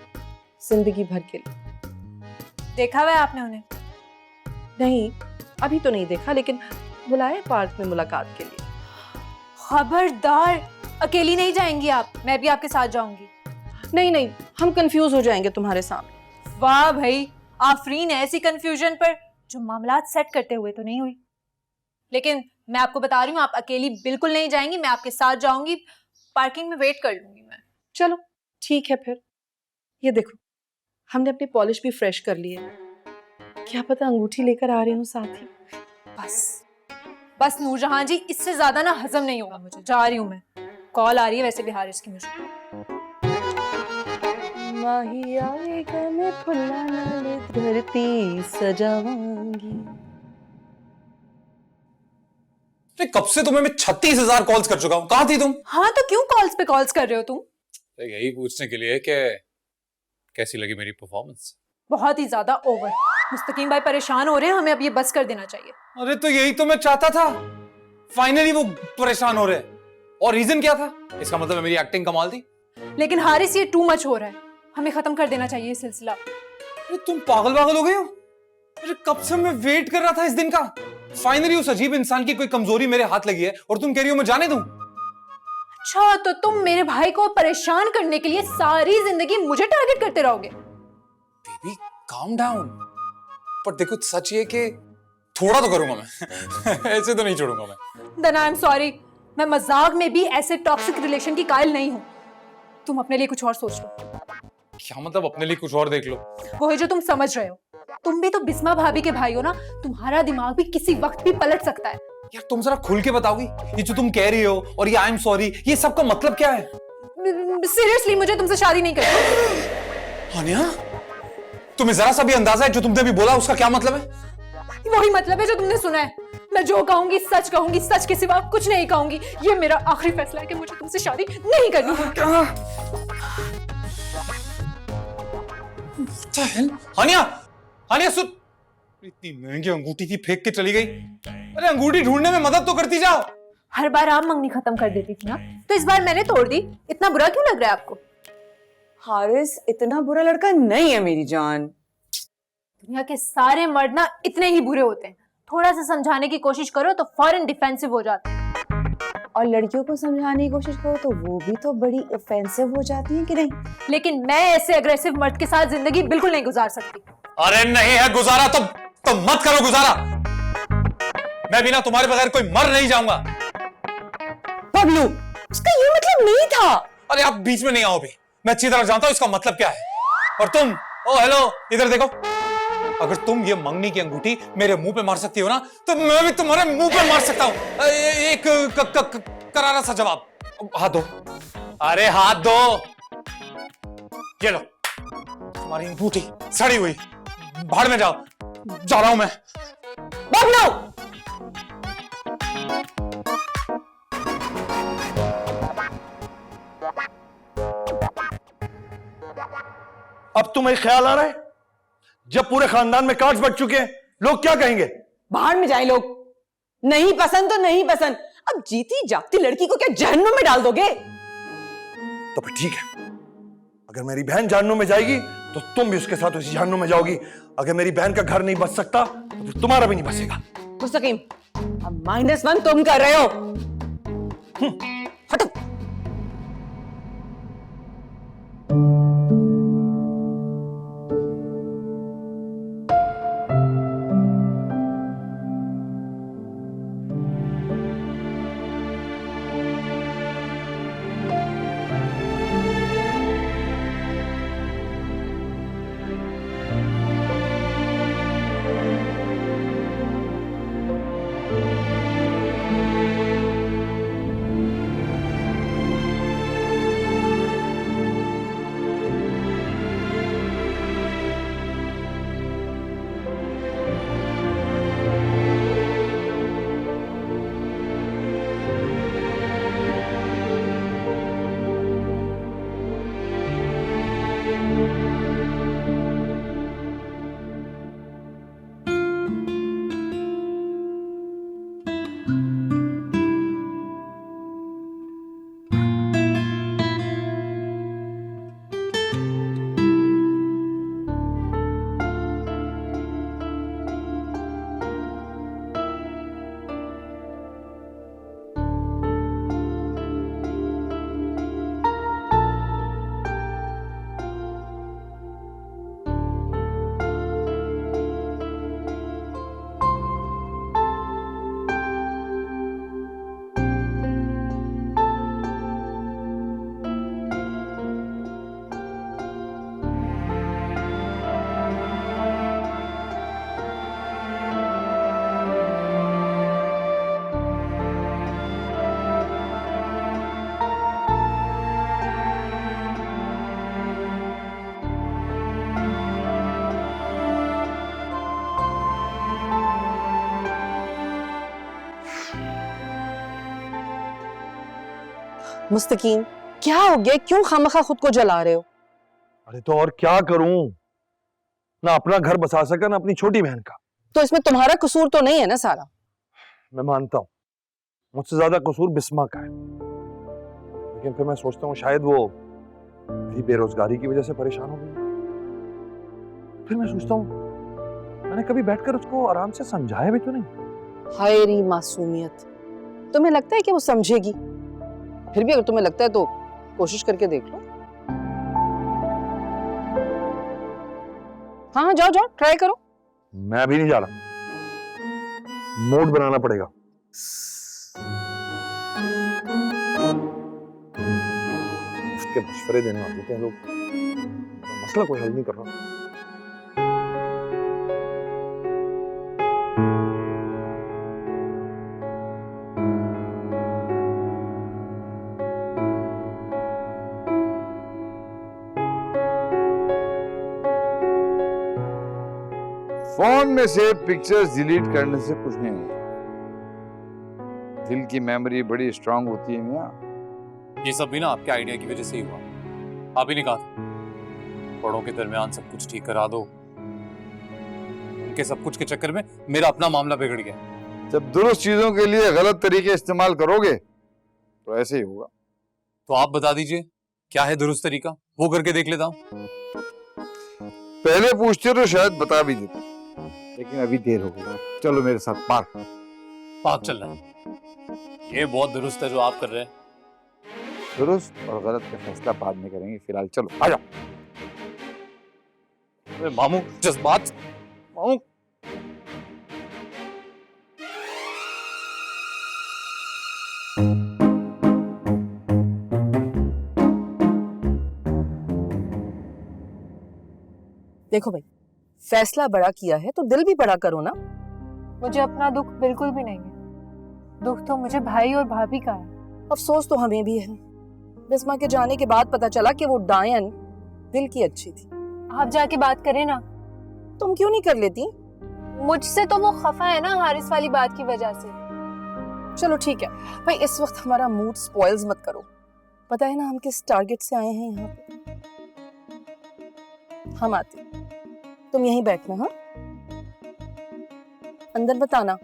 जिंदगी भर के लिए। देखा हुआ है आपने उन्हें? नहीं, अभी तो नहीं देखा, लेकिन बुलाए पार्क में मुलाकात के लिए। खबरदार, अकेली नहीं जाएंगी आप, मैं भी आपके साथ जाऊंगी। नहीं नहीं, हम कंफ्यूज हो जाएंगे तुम्हारे सामने। वाह भाई, आफरीन ऐसी कंफ्यूजन पर जो मामलात सेट करते हुए तो नहीं हुई। लेकिन मैं आपको बता रही हूँ, आप अकेली बिल्कुल नहीं जाएंगी, मैं आपके साथ जाऊंगी। पार्किंग में वेट कर लूंगी मैं। चलो ठीक है फिर। ये देखो, हमने अपनी पॉलिश भी फ्रेश कर ली है, क्या पता अंगूठी लेकर आ रही हूँ साथ ही। बस बस नूरजहां जी, इससे ज्यादा ना हजम नहीं होगा मुझे। जा रही हूँ मैं, कॉल आ रही है वैसे भी हारिस की मुझे। माही आएगा मैं फुल्ला नाले धरती सजावांगी। कब से तुम्हें मैं 36,000 कॉल्स कर चुका हूँ, कहाँ थी तुम? हाँ तो क्यों कॉल्स पे कॉल्स कर रहे हो तुम? यही पूछने के लिए कि कैसी लगी मेरी परफॉर्मेंस। बहुत ही ज्यादा ओवर। मुस्तकीम भाई परेशान हो रहे हैं, हमें अब ये बस कर देना चाहिए। अरे तो यही तो मैं चाहता था। फाइनली वो परेशान हो रहे हैं। और रीजन क्या था? इसका मतलब है मेरी एक्टिंग कमाल थी। लेकिन हारिस, ये टू मच हो रहा है, हमें खत्म कर देना चाहिए ये सिलसिला। अरे तुम पागल हो गए हो? अरे कब से मैं वेट कर रहा था इस दिन का। फाइनली उस अजीब इंसान की कोई कमजोरी मेरे हाथ लगी है और तुम कह रही हो मैं जाने दूं? अच्छा, तो तुम मेरे भाई को परेशान करने के लिए सारी जिंदगी मुझे टारगेट करते रहोगे? Baby calm down. पर देखो सच ये कि थोड़ा तो करूंगा मैं। ऐसे तो नहीं छोड़ूंगा मैं। देन आई एम सॉरी, मैं मजाक में भी ऐसे टॉक्सिक रिलेशन की कायल नहीं हूं। तुम अपने लिए कुछ और सोच लो। क्या मतलब अपने लिए कुछ और देख लो? वो है जो तुम समझ रहे हो। तुम भी तो बिस्मा भाभी के भाई हो ना, तुम्हारा दिमाग भी किसी वक्त भी पलट सकता है। यार तुम जरा खुल के बताओगी, ये जो तुम कह रही हो और ये आई एम सॉरी, ये सब का मतलब क्या है? सीरियसली मुझे तुमसे शादी नहीं करनी। हानिया, तुम्हें जरा सा भी अंदाजा है जो तुमने अभी बोला उसका क्या मतलब है? वही मतलब है जो तुमने सुना है। मैं जो कहूंगी सच कहूंगी, सच के सिवा कुछ नहीं कहूंगी। ये मेरा आखिरी फैसला है कि मुझे तुमसे शादी नहीं करनी। हानिया, हानिया सुन, इतनी महंगी अंगूठी थी फेंक के चली गई। अरे अंगूठी ढूंढने में मदद तो करती जाओ। हर बार आप मंगनी खत्म कर देती थी ना, तो इस बार मैंने तोड़ दी। इतना बुरा क्यों लग रहा है आपको? हारिस इतना बुरा लड़का नहीं है मेरी जान। दुनिया के सारे मर्द ना इतने ही बुरे होते हैं। थोड़ा सा समझाने की कोशिश करो तो फौरन डिफेंसिव हो जाते हैं। और लड़कियों को समझाने की कोशिश करो तो वो भी तो बड़ी ऑफेंसिव हो जाती हैं कि नहीं? लेकिन मैं ऐसे अग्रेसिव मर्द के साथ जिंदगी बिल्कुल नहीं गुजार सकती। अरे नहीं है गुजारा तो मत करो गुजारा। मैं बिना तुम्हारे बगैर कोई मर नहीं जाऊंगा। बबलू, उसका ये मतलब नहीं था। अरे आप बीच में नहीं आओ भी, मैं अच्छी तरह जानता हूं इसका मतलब क्या है। और तुम, ओ हेलो, इधर देखो। अगर तुम ये मंगनी की अंगूठी मेरे मुंह पे मार सकती हो ना, तो मैं भी तुम्हारे मुंह पे मार सकता हूं। एक करारा सा जवाब। हाथ दो। अरे हाथ दो। ये लो तुम्हारी अंगूठी सड़ी हुई, भाड़ में जाओ। जा रहा हूं मैं। बबलू, अब तुम्हें ख्याल आ रहा है जब पूरे खानदान में कार्ड्स बच चुके हैं लोग क्या कहेंगे? बाहर में जाए लोग। नहीं पसंद तो नहीं पसंद। अब जीती जागती लड़की को क्या जहन्नुम में डाल दोगे? तो फिर ठीक है, अगर मेरी बहन जहन्नुम में जाएगी तो तुम भी उसके साथ उसी जहन्नुम में जाओगी। अगर मेरी बहन का घर नहीं बच सकता तो फिर तुम्हारा भी नहीं बचेगा। मुस्तकीम, अब -1 तुम कर रहे हो। हटो। मुस्तकीम, क्या हो गया? क्यों खामखा खुद को जला रहे हो? अरे तो और क्या करूं, ना अपना घर बसा सका ना अपनी छोटी बहन का। तो इसमें तुम्हारा कसूर तो नहीं है ना सारा? मैं मानता हूं मुझसे ज्यादा कसूर बिस्मा का है, लेकिन फिर मैं सोचता हूँ शायद वो मेरी बेरोजगारी की वजह से परेशान हो गई। फिर मैं सोचता हूँ मैंने कभी बैठकर उसको आराम से समझाया भी तो नहीं। हाय री मासूमियत, तुम्हें लगता है कि वो समझेगी? फिर भी अगर तुम्हें लगता है तो कोशिश करके देख लो। हाँ जाओ जाओ, ट्राई करो। मैं अभी नहीं जा रहा, मूड बनाना पड़ेगा। उसके मशवरे देने आते हैं लोग, मसला कोई हल नहीं कर रहा। फोन में से पिक्चर्स डिलीट करने से कुछ नहीं होता। दिल की मेमोरी बड़ी स्ट्रांग होती है मियां। ये सब भी ना आपके आइडिया की वजह से ही हुआ। आप ही ने कहा था बड़ों के दरमियान सब कुछ ठीक करा दो, उनके सब कुछ के चक्कर में मेरा अपना मामला बिगड़ गया। जब दुरुस्त चीजों के लिए गलत तरीके इस्तेमाल करोगे तो ऐसे ही होगा। तो आप बता दीजिए क्या है दुरुस्त तरीका, वो करके देख लेता हूँ। पहले पूछते तो शायद बता भी देते, लेकिन अभी देर हो गई। चलो मेरे साथ पार्क। पार्क चल रहा है, ये बहुत दुरुस्त है जो आप कर रहे हैं। दुरुस्त और गलत का फैसला बाद में करेंगे, फिलहाल चलो आ जाओ। अरे मामू जज्बात, मामू देखो भाई, फैसला बड़ा किया है तो दिल भी बड़ा करो ना। मुझे अपना दुख बिल्कुल भी नहीं है, दुख तो मुझे भाई और भाभी का है। अफसोस तो हमें भी है। बिस्मा के जाने के बाद पता चला कि वो डायन दिल की अच्छी थी। आप जाके बात करें ना। तुम क्यों नहीं कर लेती? मुझसे तो वो खफा है ना हारिस वाली बात की वजह से। चलो ठीक है भाई, इस वक्त हमारा मूड स्पॉइल्स मत करो। पता है ना हम किस टारगेट से आए हैं यहाँ पे? हम आते, तुम यहीं बैठना। हाँ, अंदर बताना।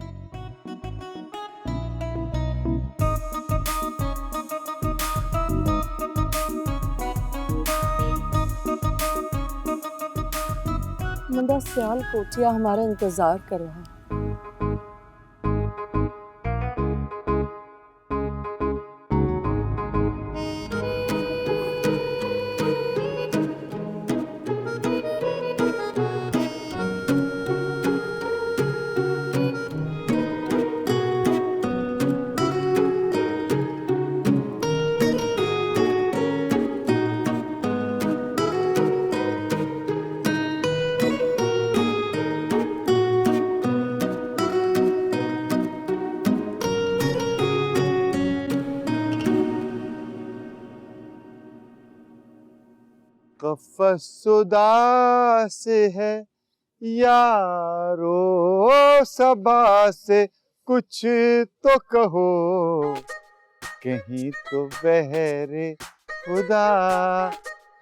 मुंडा सियाल कोटिया हमारा इंतजार कर रहा है। कफ़सुदा से है यारो, सबा से कुछ तो कहो, कहीं तो बहरे खुदा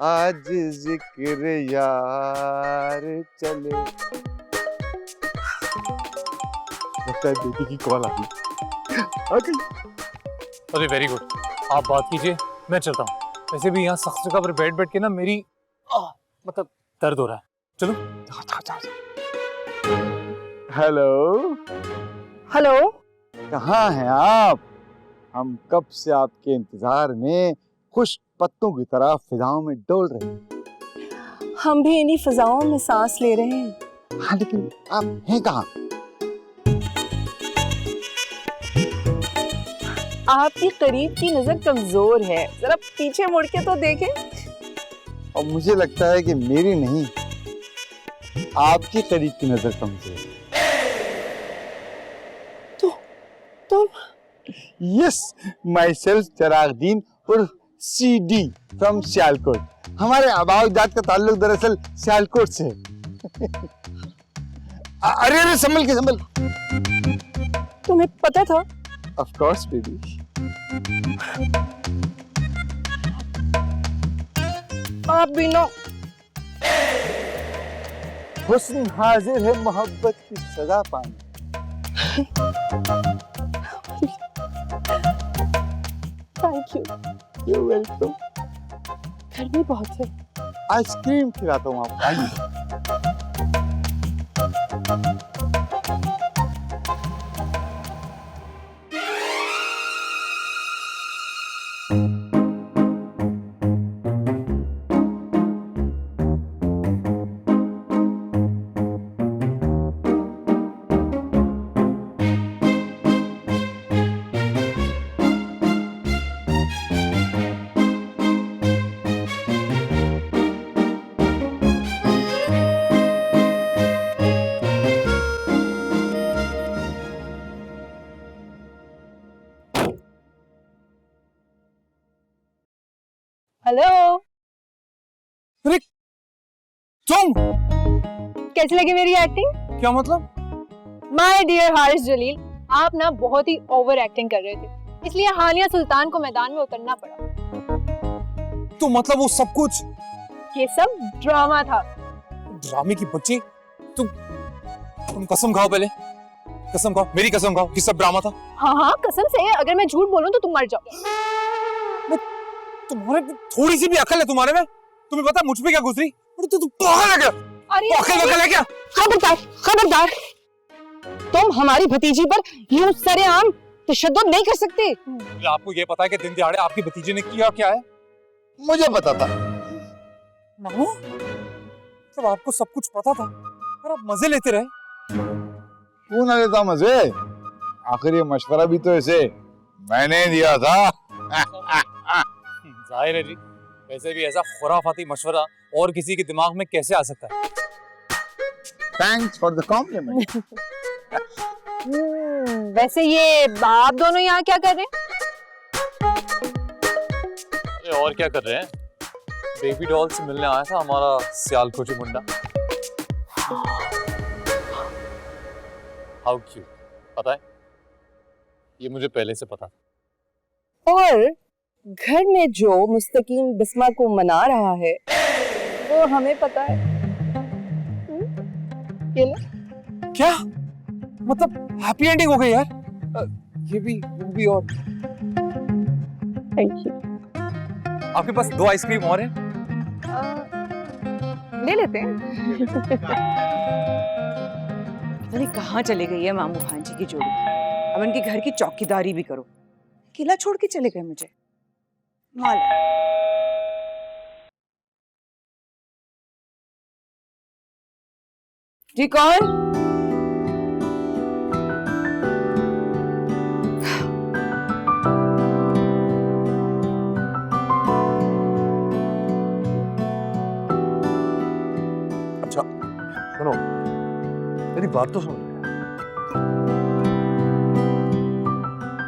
आज जिक्र यार चले। लगता है बेटी की कॉल आ गई। अरे वेरी गुड, आप बात कीजिए, मैं चलता हूँ। वैसे भी यहाँ सख्त जगह पर बैठ बैठ के ना मेरी मतलब दर्द हो रहा है। चलो। हेलो हेलो, कहाँ हैं आप? हम कब से आपके इंतजार में खुश पत्तों की तरह फिजाओं में डोल रहे हैं। हम भी इन्हीं फिजाओं में सांस ले रहे हैं। हाँ, लेकिन आप हैं कहाँ? आपकी करीब की नजर कमजोर है, जरा पीछे मुड़ के तो देखें। और मुझे लगता है कि मेरी नहीं, आपकी करीब की नजर कमजोर है। तो यस, माई सेल्फ चिरागदीन और CD फ्रॉम सियालकोट। हमारे आबाओ-जात का ताल्लुक दरअसल सियालकोट से है। अरे अरे संभल के संभल। तुम्हें पता था? Of course baby. आप भी ना। हुस्न हाजिर है मोहब्बत की सजा पाने। Thank you. You're welcome। गर्मी बहुत है। आइसक्रीम खिलाता हूँ आपको, आइए। हेलो, तुम कैसी लगी मेरी एक्टिंग? क्या मतलब? माय डियर हारिस जलील, आप ना बहुत ही ओवर एक्टिंग कर रहे थे, इसलिए हानिया सुल्तान को मैदान में उतरना पड़ा। तो मतलब वो सब कुछ ये सब ड्रामा था। ड्रामे की बच्ची? तुम कसम खाओ, पहले कसम खाओ, मेरी कसम खाओ कि सब ड्रामा था। हाँ हाँ, कसम से, अगर मैं झूठ बोलूं तो तुम मर जाओ। तुम्हारे थोड़ी सी भी अकल है तुम्हारे में? तुम्हें पता मुझ पे क्या गुजरी? तुम पागल है क्या? अरे पागल है क्या? खबरदार, खबरदार। तुम हमारी भतीजी पर यूं सरेआम तशद्दुद नहीं कर सकते। आपको ये पता है कि दिन दिहाड़े आपकी भतीजी ने किया क्या है? मुझे पता था। मामू, तब आपको सब कुछ पता था और आप मजे लेते रहे। क्यों ना लेता मजे? आखिर ये मशवरा भी तो इसे मैंने दिया था। जाहिर है जी, वैसे भी ऐसा खुराफाती मशवरा और किसी के दिमाग में कैसे आ सकता है? Thanks for the compliment. वैसे ये आप दोनों यहाँ क्या कर रहे हैं? अरे और क्या कर रहे हैं? बेबी डॉल से मिलने आया था हमारा सियालकोची मुंडा। हाउ क्यूट, पता है ये मुझे पहले से पता था। और घर में जो मुस्तकीम बिस्मा को मना रहा है वो हमें पता है। ये लो। क्या मतलब हैप्पी एंडिंग हो गई यार? ये भी वो भी। और थैंक यू। आपके पास 2 आइसक्रीम और हैं? ले लेते हैं। पता नहीं कहाँ चले गई है मामू भांजी की जोड़ी। अब इनके घर की चौकीदारी भी करो। किला छोड़ के चले गए मुझे। माल जी, कौन? अच्छा सुनो, मेरी बात तो सुनो।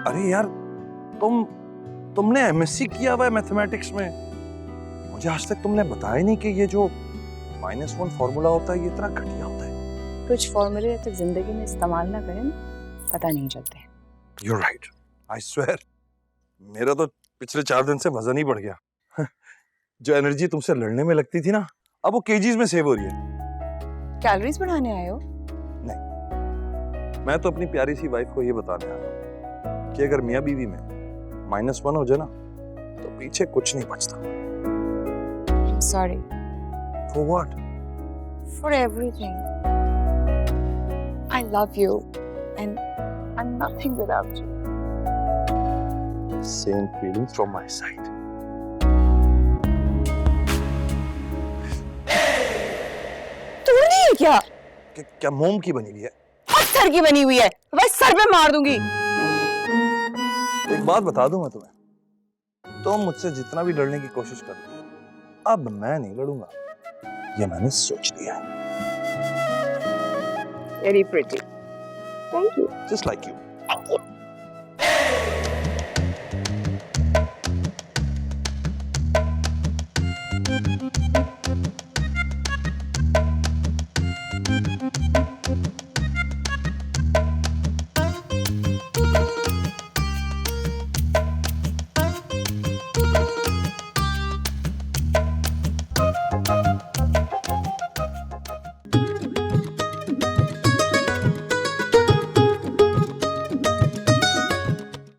अरे यार, तुमने एमएससी किया हुआ है मैथमेटिक्स में। मुझे आज तक तुमने बताया नहीं कि ये जो -1 फॉर्मूला होता है ये इतना घटिया होता है। कुछ फॉर्मूले तो जिंदगी में इस्तेमाल ना करें पता नहीं चलते। You're right. I swear. मेरा तो पिछले 4 दिन से वजन ही बढ़ गया। जो एनर्जी तुमसे लड़ने में लगती थी ना, अब वो केजीज में सेव हो रही है। कैलोरीज बढ़ाने आए हो? नहीं, मैं तो अपनी प्यारी सी वाइफ को ये बताने आया हूं कि अगर मियां बीवी में -1 हो जाए ना तो पीछे कुछ नहीं बचता। Sorry. For what? For everything. I love you and I'm nothing without you. Same feelings from my side. तूने ये क्या? क्या मोम की बनी हुई है? पत्थर की बनी हुई है। वह सर पे मार दूंगी। एक बात बता दूं मैं तुम्हें, तुम मुझसे जितना भी लड़ने की कोशिश कर लो, अब मैं नहीं लड़ूंगा। ये मैंने सोच लिया है। Very pretty. Thank you. Just like you.